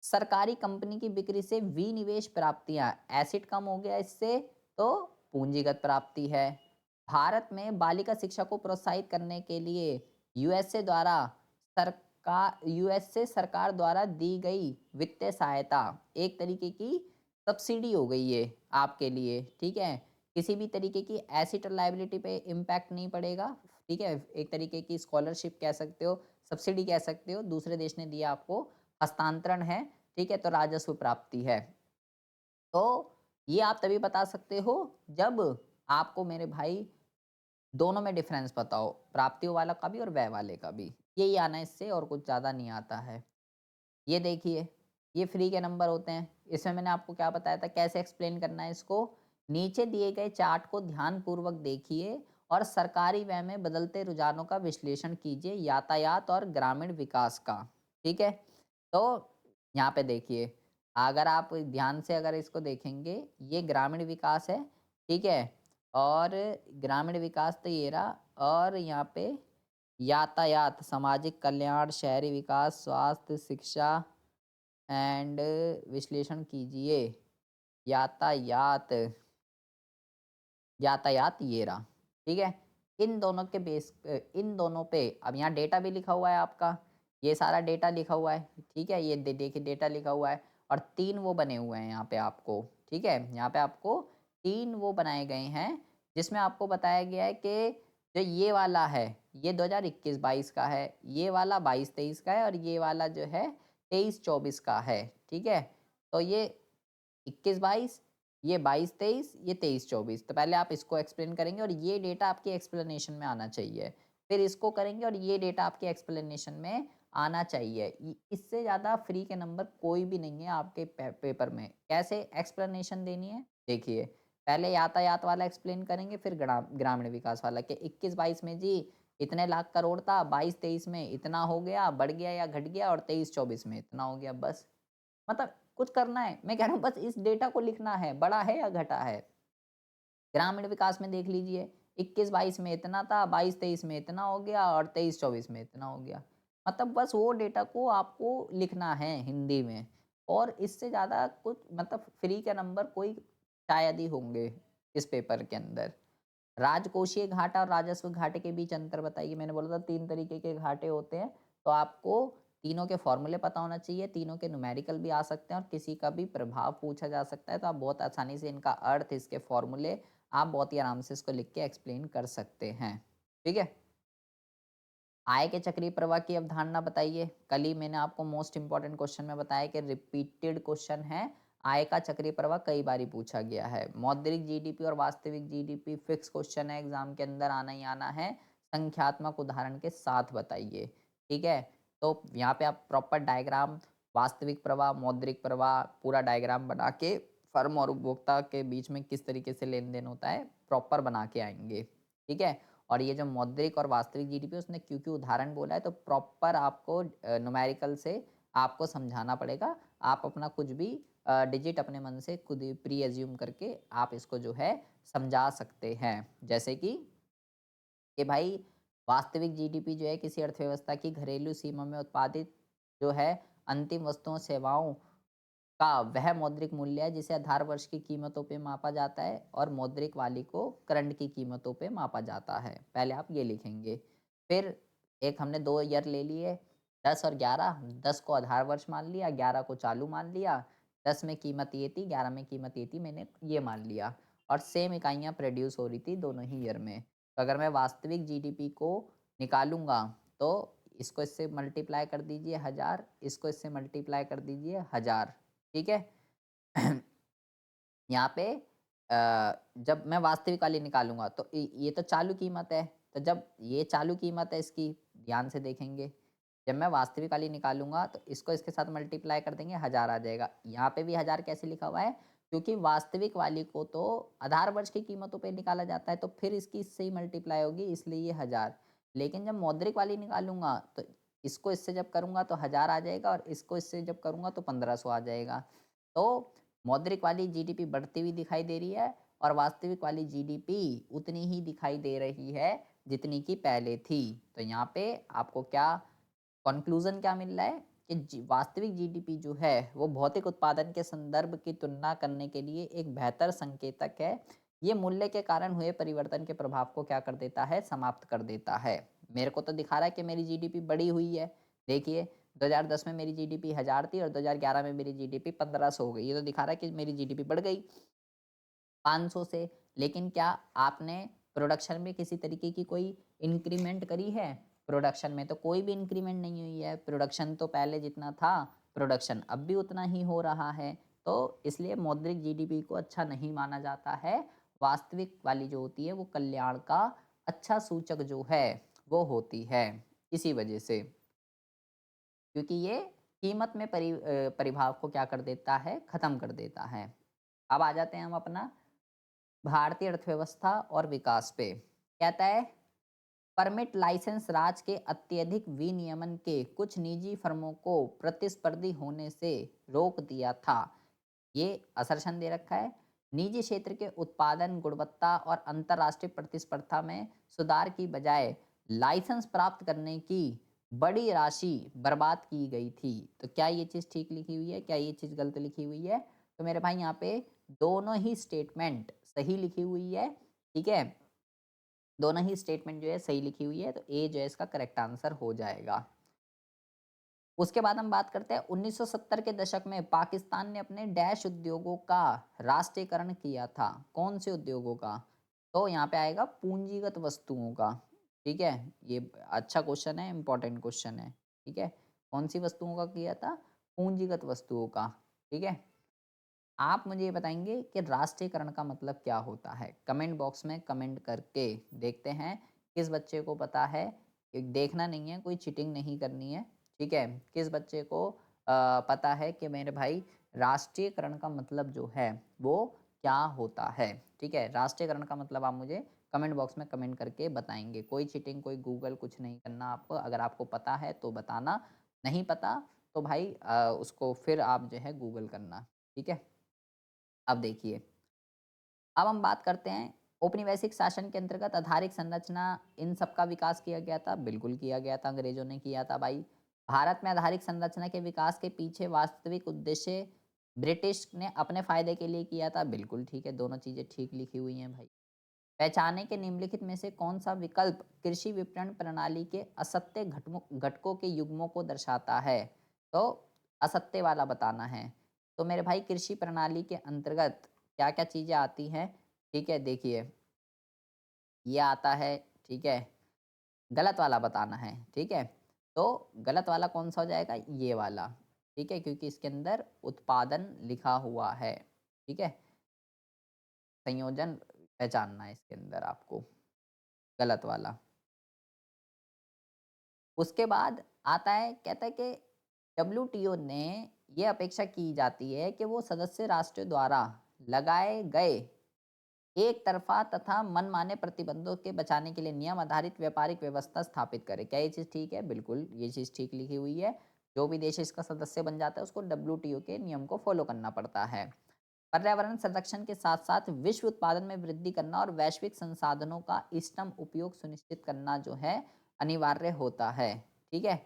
सरकारी कंपनी की बिक्री से विनिवेश प्राप्तियां, एसेट कम हो गया इससे, तो पूंजीगत प्राप्ति है। भारत में बालिका शिक्षा को प्रोत्साहित करने के लिए यूएसए सरकार द्वारा दी गई वित्तीय सहायता एक तरीके की सब्सिडी हो गई ये आपके लिए, ठीक है? किसी भी तरीके की एसेट और लायबिलिटी पे इम्पैक्ट नहीं पड़ेगा, ठीक है? एक तरीके की स्कॉलरशिप कह सकते हो, सब्सिडी कह सकते हो, दूसरे देश ने दिया आपको, हस्तांतरण है, ठीक है? तो राजस्व प्राप्ति है। तो ये आप तभी बता सकते हो जब आपको मेरे भाई दोनों में डिफरेंस पता हो, प्राप्तियों वाला का भी और व्यय वाले का भी। यही आना है इससे, और कुछ ज़्यादा नहीं आता है। ये देखिए, ये फ्री के नंबर होते हैं। इसमें मैंने आपको क्या बताया था, कैसे एक्सप्लेन करना है इसको। नीचे दिए गए चार्ट को ध्यानपूर्वक देखिए और सरकारी व्यय में बदलते रुझानों का विश्लेषण कीजिए, यातायात और ग्रामीण विकास का। ठीक है? तो यहाँ पे देखिए, अगर आप ध्यान से अगर इसको देखेंगे, ये ग्रामीण विकास है, ठीक है? और ग्रामीण विकास तो ये रहा, और यहाँ पे यातायात, सामाजिक कल्याण, शहरी विकास, स्वास्थ्य, शिक्षा एंड विश्लेषण कीजिए। यातायात, यातायात ये रहा, ठीक है? इन दोनों के इन दोनों पे अब यहाँ डेटा भी लिखा हुआ है आपका, ये सारा डेटा लिखा हुआ है, ठीक है? ये देखिए डेटा लिखा हुआ है, और 3 वो बने हुए हैं यहाँ पे आपको, ठीक है? यहाँ पे आपको 3 वो बनाए गए हैं, जिसमें आपको बताया गया है कि जो ये वाला है, ये 2021-22 का है, ये वाला 22-23 का है, और ये वाला जो है 23-24 का है, ठीक है? तो ये 21-22, ये 22-23, ये 23-24। तो पहले आप इसको एक्सप्लेन करेंगे और ये डेटा आपकी एक्सप्लेनेशन में आना चाहिए। फिर इसको करेंगे और ये डेटा आपके एक्सप्लेनेशन में आना चाहिए। इससे ज़्यादा फ्री के नंबर कोई भी नहीं है आपके पेपर में। कैसे एक्सप्लेनेशन देनी है? देखिए, पहले यातायात वाला एक्सप्लेन करेंगे, फिर ग्रामीण विकास वाला, कि 21-22 में जी इतने लाख करोड़ था, 22-23 में इतना हो गया, बढ़ गया या घट गया, और 23-24 में इतना हो गया, बस। मतलब कुछ करना है, मैं कह रहा हूँ बस इस डेटा को लिखना है, बढ़ा है या घटा है। ग्रामीण विकास में देख लीजिए, 21-22 में इतना था, 22-23 में इतना हो गया, और 23-24 में इतना हो गया। मतलब बस वो डेटा को आपको लिखना है हिंदी में, और इससे ज़्यादा कुछ मतलब फ्री के नंबर कोई शायद ही होंगे इस पेपर के अंदर। राजकोषीय घाटा और राजस्व घाटे के बीच अंतर बताइए। मैंने बोला था 3 तरीके के घाटे होते हैं, तो आपको तीनों के फ़ॉर्मूले पता होना चाहिए, तीनों के न्यूमेरिकल भी आ सकते हैं, और किसी का भी प्रभाव पूछा जा सकता है, तो आप बहुत आसानी से इनका अर्थ, इसके फ़ॉर्मूले आप बहुत ही आराम से इसको लिख के एक्सप्लेन कर सकते हैं। ठीक है? आय के चक्रीय प्रवाह की अवधारणा बताइए। कल ही मैंने आपको मोस्ट इम्पोर्टेंट क्वेश्चन में बताया कि रिपीटेड क्वेश्चन है, आय का चक्रीय प्रवाह कई बारी पूछा गया है। मौद्रिक जीडीपी और वास्तविक जीडीपी फिक्स क्वेश्चन है, एग्जाम के अंदर आना ही आना है। संख्यात्मक उदाहरण के साथ बताइए, ठीक है? तो यहाँ पे आप प्रॉपर डायग्राम, वास्तविक प्रवाह, मौद्रिक प्रवाह, पूरा डायग्राम बना के फर्म और उपभोक्ता के बीच में किस तरीके से लेन देन होता है, प्रॉपर बना के आएंगे, ठीक है? और ये जो मौद्रिक और वास्तविक जीडीपी, उसने क्यों-क्यों उदाहरण बोला है, तो प्रॉपर आपको न्यूमेरिकल से आपको समझाना पड़ेगा। आप अपना कुछ भी डिजिट अपने मन से खुद ही प्री अज़्यूम करके आप इसको जो है समझा सकते हैं। जैसे कि भाई वास्तविक जीडीपी जो है किसी अर्थव्यवस्था की घरेलू सीमा में उत्पादित जो है अंतिम वस्तुओं सेवाओं का वह मौद्रिक मूल्य है जिसे आधार वर्ष की कीमतों पे मापा जाता है, और मौद्रिक वाली को करंट की कीमतों पे मापा जाता है। पहले आप ये लिखेंगे। फिर एक हमने 2 ईयर ले लिए, 10 और 11, 10 को आधार वर्ष मान लिया, 11 को चालू मान लिया। 10 में कीमत ये थी, 11 में कीमत ये थी, मैंने ये मान लिया, और सेम इकाइयाँ प्रोड्यूस हो रही थी दोनों ही ईयर में। तो अगर मैं वास्तविक जीडीपी को निकालूँगा, तो इसको इससे मल्टीप्लाई कर दीजिए 1000, इसको इससे मल्टीप्लाई कर दीजिए 1000, ठीक है? यहाँ पे जब मैं वास्तविक वाली निकालूँगा, तो ये तो चालू कीमत है, तो जब ये चालू कीमत है इसकी, ध्यान से देखेंगे। जब मैं वास्तविक वाली निकालूँगा, तो इसको इसके साथ मल्टीप्लाई कर देंगे, 1000 आ जाएगा। यहाँ पे भी 1000 कैसे लिखा हुआ है? क्योंकि वास्तविक वाली को तो आधार वर्ष की कीमतों पे निकाला जाता है, तो फिर इसकी इससे ही मल्टीप्लाई होगी, इसलिए ये 1000। लेकिन जब मौद्रिक वाली निकालूँगा, तो इसको इससे जब करूँगा तो 1000 आ जाएगा और इसको इससे जब करूँगा तो 1500 आ जाएगा। तो मौद्रिक वाली जीडीपी बढ़ती हुई दिखाई दे रही है और वास्तविक वाली जीडीपी उतनी ही दिखाई दे रही है जितनी कि पहले थी। तो यहाँ पे आपको क्या कॉन्क्लूज़न क्या मिल रहा है कि वास्तविक जीडीपी जो है वो भौतिक उत्पादन के संदर्भ की तुलना करने के लिए एक बेहतर संकेतक है। ये मूल्य के कारण हुए परिवर्तन के प्रभाव को क्या कर देता है, समाप्त कर देता है। मेरे को तो दिखा रहा है कि मेरी जीडीपी बढ़ी हुई है। देखिए 2010 में मेरी जीडीपी 1000 थी और 2011 में मेरी जीडीपी 1500 हो गई। ये तो दिखा रहा है कि मेरी जीडीपी बढ़ गई 500 से। लेकिन क्या आपने प्रोडक्शन में किसी तरीके की कोई इंक्रीमेंट करी है? प्रोडक्शन में तो कोई भी इंक्रीमेंट नहीं हुई है। प्रोडक्शन तो पहले जितना था, प्रोडक्शन अब भी उतना ही हो रहा है। तो इसलिए मौद्रिक जीडीपी को अच्छा नहीं माना जाता है। वास्तविक वाली जो होती है वो कल्याण का अच्छा सूचक जो है वो होती है। इसी वजह से, क्योंकि ये कीमत में परिभाव को क्या कर देता है, खत्म कर देता है। अब आ जाते हैं हम अपना भारतीय अर्थव्यवस्था और विकास पे। कहता है परमिट लाइसेंस राज के अत्यधिक विनियमन के कुछ निजी फर्मों को प्रतिस्पर्धी होने से रोक दिया था। ये असर्शन दे रखा है। निजी क्षेत्र के उत्पादन गुणवत्ता और अंतर्राष्ट्रीय प्रतिस्पर्धा में सुधार की बजाय लाइसेंस प्राप्त करने की बड़ी राशि बर्बाद की गई थी। तो क्या ये चीज़ ठीक लिखी हुई है, क्या ये चीज़ गलत लिखी हुई है? तो मेरे भाई यहाँ पे दोनों ही स्टेटमेंट सही लिखी हुई है। ठीक है, दोनों ही स्टेटमेंट जो है सही लिखी हुई है, तो ए जो है इसका करेक्ट आंसर हो जाएगा। उसके बाद हम बात करते हैं 1970 के दशक में पाकिस्तान ने अपने डैश उद्योगों का राष्ट्रीयकरण किया था। कौन से उद्योगों का? तो यहाँ पे आएगा पूंजीगत वस्तुओं का। ठीक है, ये अच्छा क्वेश्चन है, इंपॉर्टेंट क्वेश्चन है। ठीक है, कौन सी वस्तुओं का किया था? पूंजीगत वस्तुओं का। ठीक है, आप मुझे ये बताएंगे कि राष्ट्रीयकरण का मतलब क्या होता है? कमेंट बॉक्स में कमेंट करके देखते हैं किस बच्चे को पता है। देखना नहीं है, कोई चीटिंग नहीं करनी है। ठीक है, किस बच्चे को पता है कि मेरे भाई राष्ट्रीयकरण का मतलब जो है वो क्या होता है? ठीक है, राष्ट्रीयकरण का मतलब आप मुझे कमेंट बॉक्स में कमेंट करके बताएंगे। कोई चीटिंग, कोई गूगल कुछ नहीं करना आपको। अगर आपको पता है तो बताना, नहीं पता तो भाई उसको फिर आप जो है गूगल करना। ठीक है, अब देखिए, अब हम बात करते हैं औपनिवेशिक शासन के अंतर्गत आधारिक संरचना, इन सब का विकास किया गया था। बिल्कुल किया गया था, अंग्रेजों ने किया था भाई। भारत में आधारिक संरचना के विकास के पीछे वास्तविक उद्देश्य ब्रिटिश ने अपने फायदे के लिए किया था। बिल्कुल ठीक है, दोनों चीजें ठीक लिखी हुई हैं भाई। पहचाने के निम्नलिखित में से कौन सा विकल्प कृषि विपणन प्रणाली के असत्य घटकों के युग्मों को दर्शाता है? तो असत्य वाला बताना है। तो मेरे भाई कृषि प्रणाली के अंतर्गत क्या क्या चीजें आती हैं? ठीक है, देखिए ये आता है। ठीक है, गलत वाला बताना है। ठीक है, तो गलत वाला कौन सा हो जाएगा? ये वाला। ठीक है, क्योंकि इसके अंदर उत्पादन लिखा हुआ है। ठीक है, संयोजन पहचानना है इसके अंदर आपको, गलत वाला। उसके बाद आता है, कहता है कि डब्ल्यूटीओ ने ये अपेक्षा की जाती है कि वो सदस्य राष्ट्रों द्वारा लगाए गए एक तरफा तथा मनमाने प्रतिबंधों के बचाने के लिए नियम आधारित व्यापारिक व्यवस्था स्थापित करे। क्या ये चीज़ ठीक है? बिल्कुल ये चीज़ ठीक लिखी हुई है। जो भी देश इसका सदस्य बन जाता है उसको डब्ल्यूटीओ के नियम को फॉलो करना पड़ता है। पर्यावरण संरक्षण के साथ साथ विश्व उत्पादन में वृद्धि करना और वैश्विक संसाधनों का इष्टतम उपयोग सुनिश्चित करना जो है अनिवार्य होता है। ठीक है,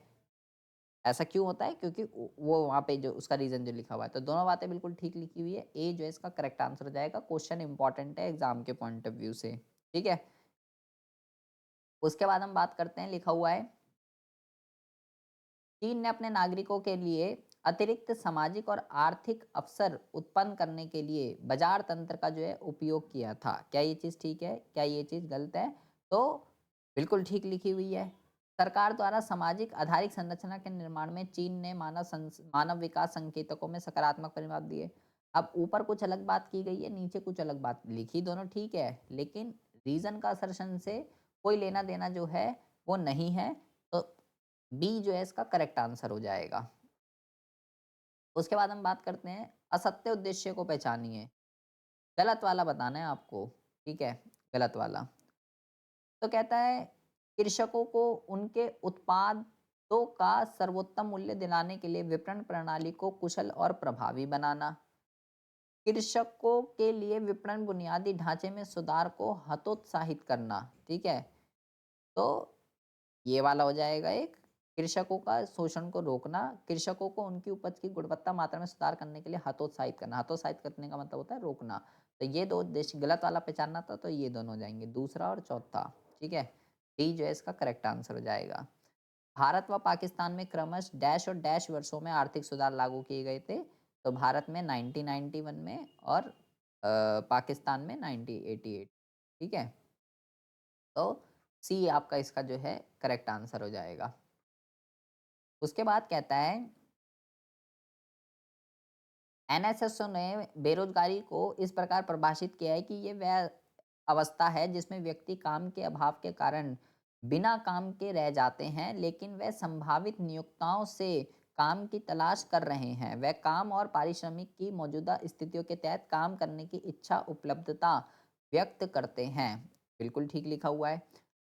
ऐसा क्यों होता है? क्योंकि वो वहाँ पे जो उसका रीज़न जो लिखा हुआ है, तो दोनों बातें बिल्कुल ठीक लिखी हुई है। ए जो है इसका करेक्ट आंसर हो जाएगा। क्वेश्चन इंपॉर्टेंट है एग्जाम के पॉइंट ऑफ व्यू से। ठीक है, उसके बाद हम बात करते हैं, लिखा हुआ है चीन ने अपने नागरिकों के लिए अतिरिक्त सामाजिक और आर्थिक अवसर उत्पन्न करने के लिए बाजार तंत्र का जो है उपयोग किया था। क्या ये चीज़ ठीक है? क्या ये चीज़ गलत है? तो बिल्कुल ठीक लिखी हुई है। सरकार द्वारा सामाजिक आधारिक संरचना के निर्माण में चीन ने मानव विकास संकेतकों में सकारात्मक परिणाम दिए। अब ऊपर कुछ अलग बात की गई है, नीचे कुछ अलग बात लिखी, दोनों ठीक है, लेकिन रीजन का असर्शन से कोई लेना देना जो है वो नहीं है। तो बी जो है इसका करेक्ट आंसर हो जाएगा। उसके बाद हम बात करते हैं असत्य उद्देश्य को पहचानिए। गलत वाला बताना है आपको। ठीक है, गलत वाला। तो कहता है कृषकों को उनके उत्पाद का सर्वोत्तम मूल्य दिलाने के लिए विपणन प्रणाली को कुशल और प्रभावी बनाना, कृषकों के लिए विपणन बुनियादी ढांचे में सुधार को हतोत्साहित करना, ठीक है? तो ये वाला हो जाएगा एक, कृषकों का शोषण को रोकना, कृषकों को उनकी उपज की गुणवत्ता मात्रा में सुधार करने के लिए हतोत्साहित करना। हतोत्साहित करने का मतलब होता है रोकना। तो ये 2 उद्देश्य गलत वाला पहचानना था, तो ये दोनों हो जाएँगे, दूसरा और चौथा, ठीक है? डी जो है इसका करेक्ट आंसर हो जाएगा। भारत व पाकिस्तान में क्रमश डैश और डैश वर्षों में आर्थिक सुधार लागू किए गए थे। तो भारत में 1991 में और पाकिस्तान में 1988, ठीक है? तो सी आपका इसका जो है करेक्ट आंसर हो जाएगा। उसके बाद कहता है एनएसएसओ ने बेरोजगारी को इस प्रकार परिभाषित किया है कि ये वह अवस्था है जिसमें व्यक्ति काम के अभाव के कारण बिना काम के रह जाते हैं, लेकिन वह संभावित नियोक्ताओं से काम की तलाश कर रहे हैं। वह काम और पारिश्रमिक की मौजूदा स्थितियों के तहत काम करने की इच्छा उपलब्धता व्यक्त करते हैं। बिल्कुल ठीक लिखा हुआ है।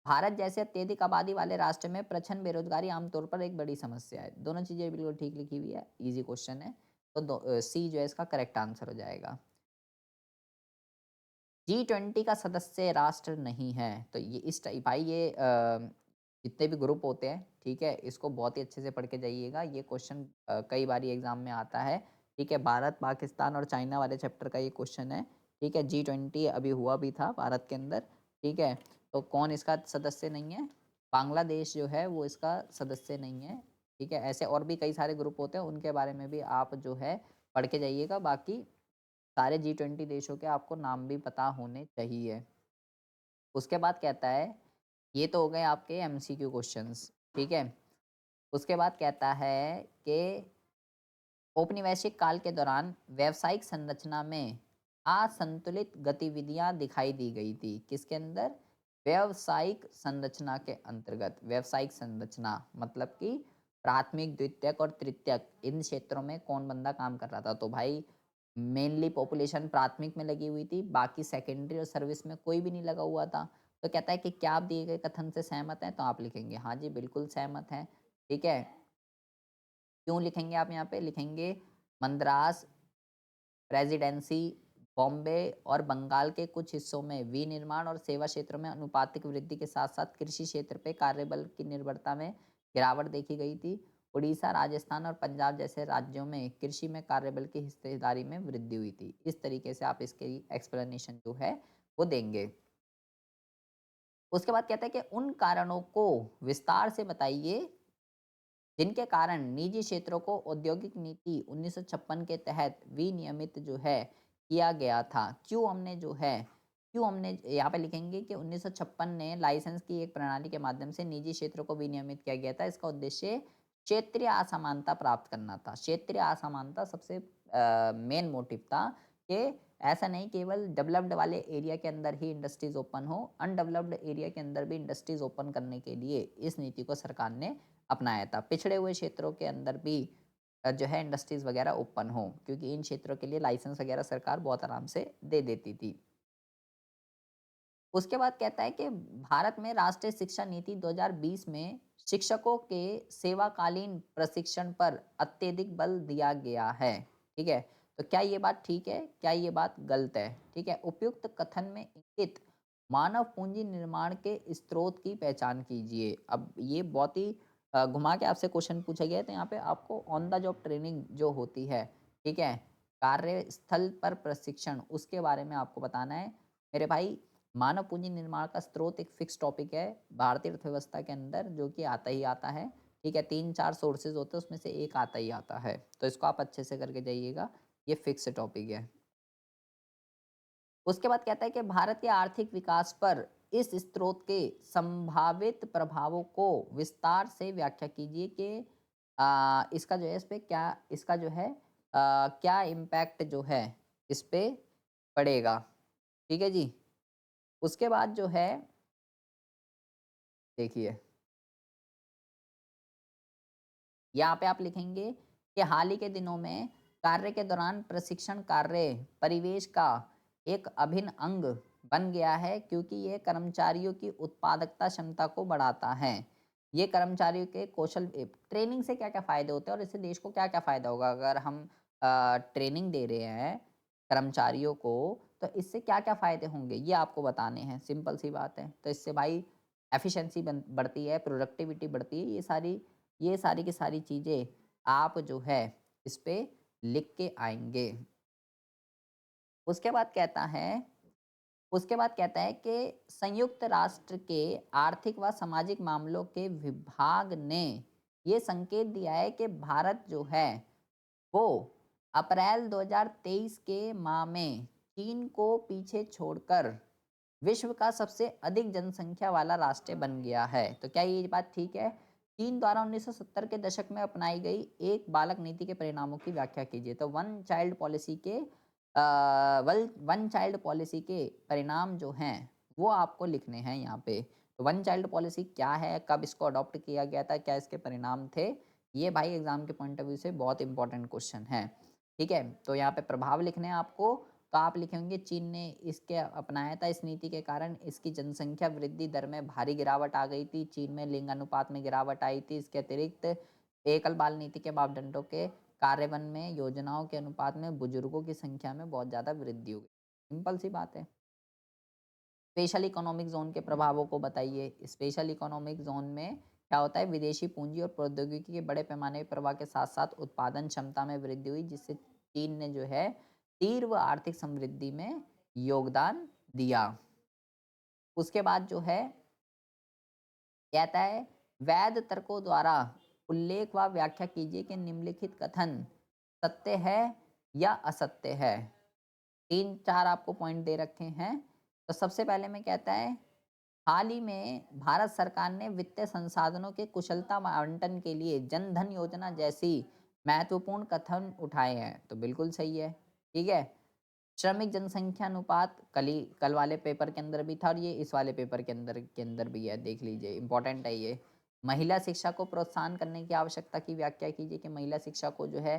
भारत जैसे अत्यधिक आबादी वाले राष्ट्र में प्रचंड बेरोजगारी आमतौर पर एक बड़ी समस्या है। दोनों चीजें बिल्कुल ठीक लिखी हुई है, इजी क्वेश्चन है। तो सी जो है इसका करेक्ट आंसर हो जाएगा। G20 का सदस्य राष्ट्र नहीं है। तो ये इस टाइप भाई ये जितने भी ग्रुप होते हैं, ठीक है, इसको बहुत ही अच्छे से पढ़ के जाइएगा। ये क्वेश्चन कई बार एग्जाम में आता है, ठीक है। भारत, पाकिस्तान और चाइना वाले चैप्टर का ये क्वेश्चन है, ठीक है। G20 अभी हुआ भी था भारत के अंदर, ठीक है। तो कौन इसका सदस्य नहीं है? बांग्लादेश जो है वो इसका सदस्य नहीं है, ठीक है। ऐसे और भी कई सारे ग्रुप होते हैं, उनके बारे में भी आप जो है पढ़ के जाइएगा। बाकी सारे G20 देशों के आपको नाम भी पता होने चाहिए। उसके बाद कहता है, ये तो हो गए आपके एमसीक्यू क्वेश्चंस, ठीक है। उसके बाद कहता है कि औपनिवेशिक काल के दौरान व्यावसायिक संरचना में असंतुलित गतिविधियां दिखाई दी गई थी। किसके अंदर? व्यावसायिक संरचना के अंतर्गत। व्यावसायिक संरचना मतलब कि प्राथमिक, द्वितीयक और तृतीयक इन क्षेत्रों में कौन बंदा काम कर रहा था? तो भाई मेनली पॉपुलेशन प्राथमिक में लगी हुई थी, बाकी सेकेंडरी और सर्विस में कोई भी नहीं लगा हुआ था। तो कहता है कि क्या आप दिए गए कथन से सहमत हैं? तो आप लिखेंगे हाँ जी, बिल्कुल सहमत हैं, ठीक है। क्यों लिखेंगे आप यहाँ पे? लिखेंगे मद्रास प्रेसिडेंसी, बॉम्बे और बंगाल के कुछ हिस्सों में विनिर्माण और सेवा क्षेत्रों में अनुपातिक वृद्धि के साथ-साथ कृषि क्षेत्र पे कार्यबल की निर्भरता में गिरावट देखी गई थी। उड़ीसा, राजस्थान और पंजाब जैसे राज्यों में कृषि में कार्यबल की हिस्सेदारी में वृद्धि हुई थी। इस तरीके से आप इसकी एक्सप्लेनेशन जो है वो देंगे। उसके बाद कहता है कि उन कारणों को विस्तार से बताइए जिनके कारण निजी क्षेत्रों को औद्योगिक नीति 1956 के तहत विनियमित जो है किया गया था। क्यों हमने यहाँ पे लिखेंगे कि 1956 ने लाइसेंस की एक प्रणाली के माध्यम से निजी क्षेत्रों को विनियमित किया गया था। इसका उद्देश्य क्षेत्रीय असमानता प्राप्त करना था। क्षेत्रीय असमानता सबसे मेन मोटिव था कि ऐसा नहीं केवल डेवलप्ड वाले एरिया के अंदर ही इंडस्ट्रीज ओपन हो, अनडेवलप्ड एरिया के अंदर भी इंडस्ट्रीज ओपन करने के लिए इस नीति को सरकार ने अपनाया था। पिछड़े हुए क्षेत्रों के अंदर भी जो है इंडस्ट्रीज़ वगैरह ओपन हो, क्योंकि इन क्षेत्रों के लिए लाइसेंस वगैरह सरकार बहुत आराम से दे देती थी। उसके बाद कहता है कि भारत में राष्ट्रीय शिक्षा नीति 2020 में शिक्षकों के सेवाकालीन प्रशिक्षण पर अत्यधिक बल दिया गया है, ठीक है। तो क्या ये बात ठीक है? क्या ये बात गलत है? ठीक है। उपयुक्त कथन में इंगित मानव पूंजी निर्माण के स्रोत की पहचान कीजिए। अब ये बहुत ही घुमा के आपसे क्वेश्चन पूछा गया है, तो यहाँ पे आपको ऑन द जॉब ट्रेनिंग जो होती है, ठीक है, कार्यस्थल पर प्रशिक्षण, उसके बारे में आपको बताना है। मेरे भाई मानव पूंजी निर्माण का स्रोत एक फिक्स टॉपिक है भारतीय अर्थव्यवस्था के अंदर, जो कि आता ही आता है, ठीक है। 3-4 सोर्सेज होते हैं, उसमें से एक आता ही आता है। तो इसको आप अच्छे से करके जाइएगा, ये फिक्स टॉपिक है। उसके बाद कहता है कि भारत के आर्थिक विकास पर इस स्रोत के संभावित प्रभावों को विस्तार से व्याख्या कीजिए कि इसका जो है इस पे क्या इसका जो है क्या इम्पैक्ट जो है इस पे पड़ेगा, ठीक है जी। उसके बाद जो है देखिए, यहाँ पे आप लिखेंगे कि हाल ही के दिनों में कार्य के दौरान प्रशिक्षण कार्य परिवेश का एक अभिन्न अंग बन गया है, क्योंकि ये कर्मचारियों की उत्पादकता क्षमता को बढ़ाता है। ये कर्मचारियों के कौशल ट्रेनिंग से क्या-क्या फ़ायदे होते हैं और इससे देश को क्या-क्या फ़ायदा होगा? अगर हम ट्रेनिंग दे रहे हैं कर्मचारियों को, तो इससे क्या-क्या फ़ायदे होंगे? ये आपको बताने हैं, सिंपल सी बात है। तो इससे भाई एफ़िशिएंसी बन बढ़ती है, प्रोडक्टिविटी बढ़ती है, ये सारी की सारी चीज़ें आप जो है इस पे लिख के आएँगे। उसके बाद कहता है उसके बाद कहता है कि संयुक्त राष्ट्र के आर्थिक व सामाजिक मामलों के विभाग ने ये संकेत दिया है कि भारत जो है वो अप्रैल 2023 के माह में चीन को पीछे छोड़कर विश्व का सबसे अधिक जनसंख्या वाला राष्ट्र बन गया है। तो क्या ये बात ठीक है? चीन द्वारा 1970 के दशक में अपनाई गई एक बालक नीति के परिणामों की व्याख्या कीजिए। तो वन चाइल्ड पॉलिसी के परिणाम जो हैं, वो आपको लिखने हैं यहाँ पे। तो वन चाइल्ड पॉलिसी क्या है? कब इसको अडॉप्ट किया गया था? क्या इसके परिणाम थे? ये भाई एग्ज़ाम के पॉइंट ऑफ व्यू से बहुत इंपॉर्टेंट क्वेश्चन है। ठीक है? तो यहाँ पे प्रभाव लिखने हैं आपको, तो आप लिखेंगे चीन ने इसके अपनाया था, इस नीति के कारण इसकी जनसंख्या वृद्धि दर में भारी गिरावट आ गई थी। चीन में लिंग अनुपात में गिरावट आई थी। इसके अतिरिक्त एकल बाल नीति के मापदंडों के कार्यान्वयन में योजनाओं के अनुपात में बुजुर्गों की संख्या में बहुत ज़्यादा वृद्धि हो गई। सिंपल सी बात है। स्पेशल इकोनॉमिक ज़ोन के प्रभावों को बताइए। स्पेशल इकोनॉमिक ज़ोन में क्या होता है, विदेशी पूँजी और प्रौद्योगिकी के बड़े पैमाने पे प्रवाह के साथ-साथ उत्पादन क्षमता में वृद्धि हुई, जिससे चीन ने जो है तीव्र आर्थिक समृद्धि में योगदान दिया। उसके बाद जो है कहता है वैध तर्कों द्वारा उल्लेख व व्याख्या कीजिए कि निम्नलिखित कथन सत्य है या असत्य है। 3-4 आपको पॉइंट दे रखे हैं। तो सबसे पहले में कहता है हाल ही में भारत सरकार ने वित्तीय संसाधनों के कुशलता आवंटन के लिए जन धन योजना जैसी महत्वपूर्ण कथन उठाए हैं। तो बिल्कुल सही है। ठीक है। श्रमिक जनसंख्या अनुपात कल वाले पेपर के अंदर भी था और ये इस वाले पेपर के अंदर भी है, देख लीजिए, इंपॉर्टेंट है ये। महिला शिक्षा को प्रोत्साहन करने की आवश्यकता की व्याख्या कीजिए कि महिला शिक्षा को जो है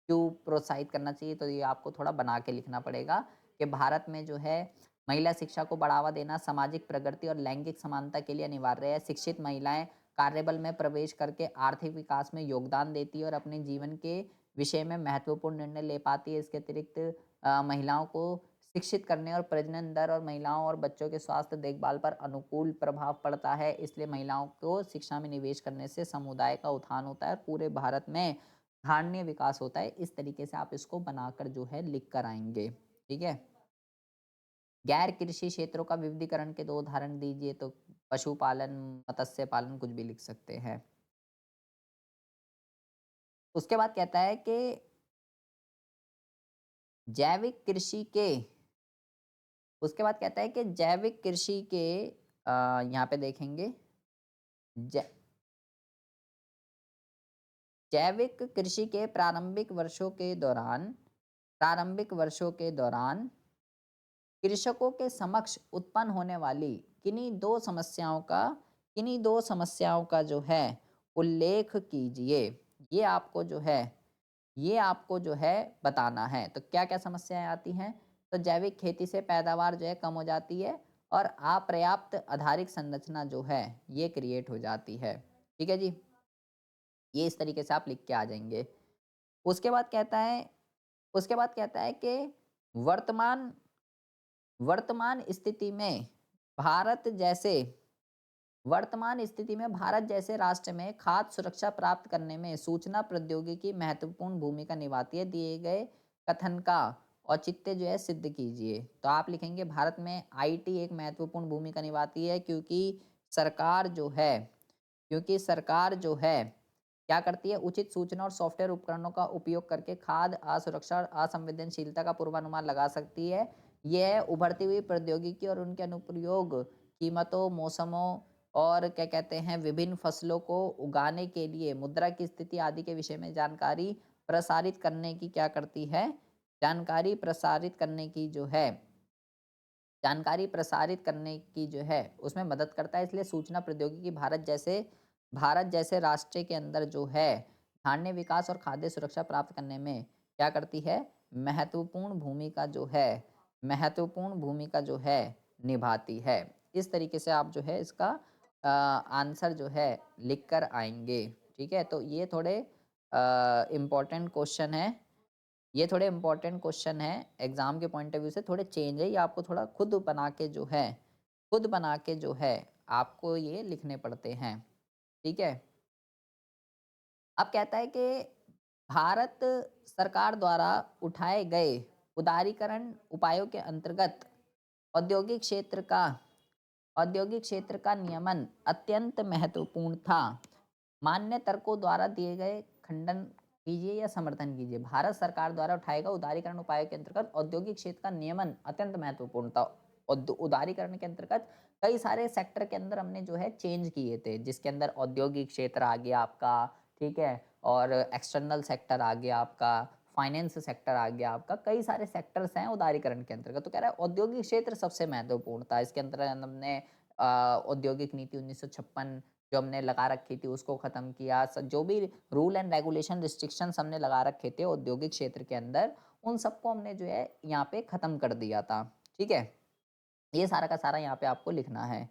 क्यों प्रोत्साहित करना चाहिए। तो ये आपको थोड़ा बना के लिखना पड़ेगा कि भारत में जो है महिला शिक्षा को बढ़ावा देना सामाजिक प्रगति और लैंगिक समानता के लिए अनिवार्य है। शिक्षित महिलाएं कार्यबल में प्रवेश करके आर्थिक विकास में योगदान देती है और अपने जीवन के विषय में महत्वपूर्ण निर्णय ले पाती है। इसके अतिरिक्त महिलाओं को शिक्षित करने और प्रजनन दर और महिलाओं और बच्चों के स्वास्थ्य देखभाल पर अनुकूल प्रभाव पड़ता है। इसलिए महिलाओं को शिक्षा में निवेश करने से समुदाय का उत्थान होता है और पूरे भारत में धारणीय विकास होता है। इस तरीके से आप इसको बनाकर जो है लिख कर आएँगे। ठीक है? गैर कृषि क्षेत्रों का विविधीकरण के 2 उदाहरण दीजिए। तो पशुपालन, मत्स्य पालन कुछ भी लिख सकते हैं। उसके बाद कहता है कि जैविक कृषि के उसके बाद कहता है कि जैविक कृषि के यहाँ पे देखेंगे जै जैविक कृषि के प्रारंभिक वर्षों के दौरान कृषकों के समक्ष उत्पन्न होने वाली किन्हीं दो समस्याओं का जो है उल्लेख कीजिए। ये आपको जो है ये आपको जो है बताना है। तो क्या-क्या समस्याएँ आती हैं? तो जैविक खेती से पैदावार जो है कम हो जाती है और अपर्याप्त आधारिक संरचना जो है ये क्रिएट हो जाती है। ठीक है जी? ये इस तरीके से आप लिख के आ जाएँगे। उसके बाद कहता है उसके बाद कहता है कि वर्तमान वर्तमान स्थिति में भारत जैसे भारत जैसे राष्ट्र में खाद्य सुरक्षा प्राप्त करने में सूचना प्रौद्योगिकी महत्वपूर्ण भूमिका निभाती है। दिए गए कथन का औचित्य जो है सिद्ध कीजिए। तो आप लिखेंगे भारत में आईटी एक महत्वपूर्ण भूमिका निभाती है सरकार जो है क्योंकि सरकार जो है क्या करती है, उचित सूचना और सॉफ्टवेयर उपकरणों का उपयोग करके खाद्य असुरक्षा और असंवेदनशीलता का पूर्वानुमान लगा सकती है। यह उभरती हुई प्रौद्योगिकी और उनके अनुप्रयोग कीमतों, मौसमों और क्या कहते हैं विभिन्न फसलों को उगाने के लिए मुद्रा की स्थिति आदि के विषय में प्रसारित करने की क्या करती है? जानकारी प्रसारित करने की जो है जानकारी प्रसारित करने की जो है उसमें मदद करता है। इसलिए सूचना प्रौद्योगिकी भारत जैसे राष्ट्र के अंदर जो है स्थानीय विकास और खाद्य सुरक्षा प्राप्त करने में क्या करती है? महत्वपूर्ण भूमिका जो है निभाती है। इस तरीके से आप जो है इसका आंसर जो है लिख कर आएँगे, ठीक है? तो ये थोड़े इम्पोर्टेंट क्वेश्चन हैं, ये थोड़े इम्पोर्टेंट क्वेश्चन हैं, एग्ज़ाम के पॉइंट ऑफ व्यू से थोड़े चेंज है, ये आपको थोड़ा खुद बना के जो है खुद बना के जो है आपको ये लिखने पड़ते हैं, ठीक है? अब कहता है कि भारत सरकार द्वारा उठाए गए उदारीकरण उपायों के अंतर्गत औद्योगिक क्षेत्र का औद्योगिक क्षेत्र का नियमन अत्यंत महत्वपूर्ण था। मान्य तर्कों द्वारा दिए गए खंडन कीजिए या समर्थन कीजिए। भारत सरकार द्वारा उठाए गए उदारीकरण उपायों के अंतर्गत औद्योगिक क्षेत्र का नियमन अत्यंत महत्वपूर्ण था। उदारीकरण के अंतर्गत कई सारे सेक्टर के अंदर हमने जो है चेंज किए थे, जिसके अंदर औद्योगिक क्षेत्र आ गया आपका, ठीक है? और एक्सटर्नल सेक्टर आ गया आपका, फाइनेंस सेक्टर आ गया आपका, कई सारे सेक्टर्स हैं उदारीकरण के अंतर्गत। तो कह रहा है औद्योगिक क्षेत्र सबसे महत्वपूर्ण था। इसके अंदर हमने औद्योगिक नीति 1956 जो हमने लगा रखी थी उसको ख़त्म किया। जो भी रूल एंड रेगुलेशन रिस्ट्रिक्शंस हमने लगा रखे थे औद्योगिक क्षेत्र के अंदर, उन सबको हमने जो है यहाँ पे ख़त्म कर दिया था। ठीक है? ये सारा का सारा यहाँ पे आपको लिखना है।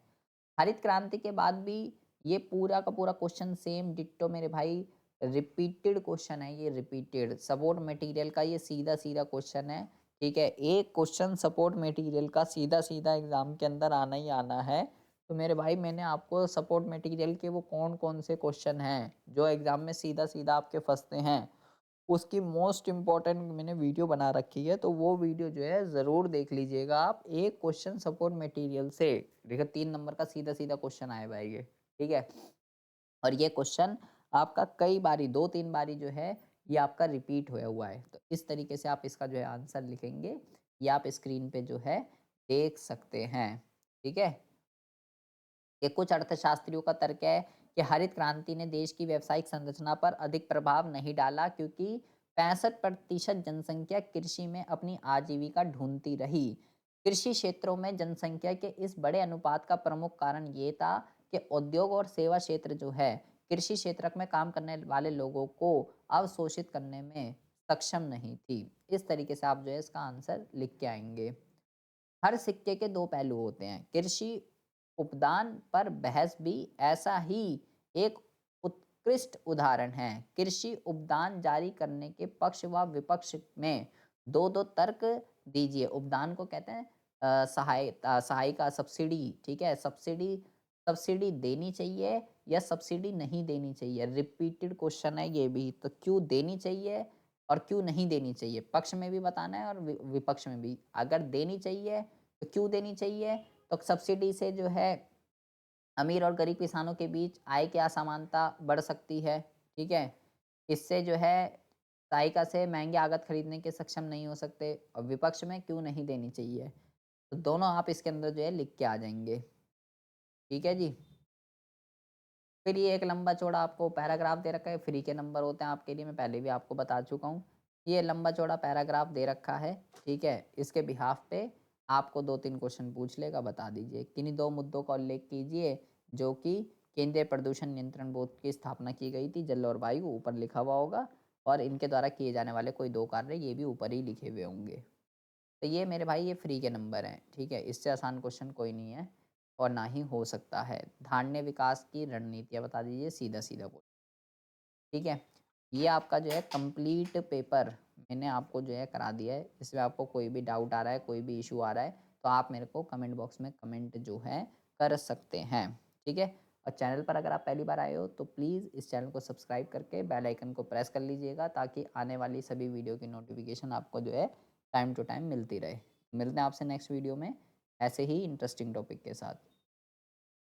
हरित क्रांति के बाद भी ये पूरा का पूरा क्वेश्चन सेम डिट्टो मेरे भाई रिपीटेड क्वेश्चन है, ये रिपीटेड सपोर्ट मटेरियल का ये सीधा-सीधा क्वेश्चन है, ठीक है? एक क्वेश्चन सपोर्ट मटेरियल का सीधा-सीधा एग्ज़ाम के अंदर आना ही आना है। तो मेरे भाई मैंने आपको सपोर्ट मटेरियल के वो कौन-कौन से क्वेश्चन हैं, जो एग्ज़ाम में सीधा-सीधा आपके फँसते हैं, उसकी मोस्ट इम्पोर्टेंट मैंने वीडियो बना रखी है, तो वो वीडियो जो है ज़रूर देख लीजिएगा आप। एक क्वेश्चन सपोर्ट मटेरियल से देखिए 3 नंबर का सीधा-सीधा क्वेश्चन आएगा ये, ठीक है? और ये क्वेश्चन आपका कई बारी 2-3 बारी जो है ये आपका रिपीट होया हुआ है। तो इस तरीके से आप इसका जो है आंसर लिखेंगे, ये आप स्क्रीन पे जो है देख सकते हैं, ठीक है? ये कुछ अर्थशास्त्रियों का तर्क है कि हरित क्रांति ने देश की व्यावसायिक संरचना पर अधिक प्रभाव नहीं डाला क्योंकि 65% जनसंख्या कृषि में अपनी आजीविका ढूंढती रही। कृषि क्षेत्रों में जनसंख्या के इस बड़े अनुपात का प्रमुख कारण ये था कि उद्योग और सेवा क्षेत्र जो है कृषि क्षेत्र में काम करने वाले लोगों को अवशोषित करने में सक्षम नहीं थी। इस तरीके से आप जो है इसका आंसर लिख के आएंगे। हर सिक्के के दो पहलू होते हैं। कृषि उपदान पर बहस भी ऐसा ही एक उत्कृष्ट उदाहरण है। कृषि उपदान जारी करने के पक्ष व विपक्ष में दो-दो तर्क दीजिए। उपदान को कहते हैं सहायता सहायिका सब्सिडी, ठीक है? सब्सिडी सब्सिडी देनी चाहिए या सब्सिडी नहीं देनी चाहिए? रिपीटेड क्वेश्चन है ये भी। तो क्यों देनी चाहिए और क्यों नहीं देनी चाहिए? पक्ष में भी बताना है और विपक्ष में भी। अगर देनी चाहिए तो क्यों देनी चाहिए? तो सब्सिडी से जो है अमीर और गरीब किसानों के बीच आय की असमानता बढ़ सकती है, ठीक है? इससे जो है सहायिका से महँगी आगत खरीदने के सक्षम नहीं हो सकते और विपक्ष में क्यों नहीं देनी चाहिए? तो दोनों आप इसके अंदर जो है लिख के आ जाएँगे, ठीक है जी? फिर ये एक लंबा-चौड़ा आपको पैराग्राफ दे रखा है, फ्री के नंबर होते हैं आपके लिए, मैं पहले भी आपको बता चुका हूँ। ये लंबा-चौड़ा पैराग्राफ दे रखा है, ठीक है? इसके बिहाफ़ पे आपको 2-3 क्वेश्चन पूछ लेगा, बता दीजिए। किन्हीं 2 मुद्दों का उल्लेख कीजिए, जो कि केंद्रीय प्रदूषण नियंत्रण बोर्ड की स्थापना की गई थी, जल और वायु ऊपर लिखा हुआ होगा और इनके द्वारा किए जाने वाले कोई 2 कार्य, ये भी ऊपर ही लिखे हुए होंगे। तो ये मेरे भाई ये फ्री के नंबर हैं, ठीक है? इससे आसान क्वेश्चन कोई नहीं है और ना ही हो सकता है। धान्य विकास की रणनीतियाँ बता दीजिए, सीधा-सीधा ठीक है? ये आपका जो है कंप्लीट पेपर मैंने आपको जो है करा दिया है। इसमें आपको कोई भी डाउट आ रहा है, कोई भी इश्यू आ रहा है, तो आप मेरे को कमेंट बॉक्स में कमेंट जो है कर सकते हैं, ठीक है? और चैनल पर अगर आप पहली बार आए हो तो प्लीज़ इस चैनल को सब्सक्राइब करके बेल आइकन को प्रेस कर लीजिएगा ताकि आने वाली सभी वीडियो की नोटिफ़िकेशन आपको जो है टाइम टू टाइम मिलती रहे। मिलते हैं आपसे नेक्स्ट वीडियो में ऐसे ही इंटरेस्टिंग टॉपिक के साथ।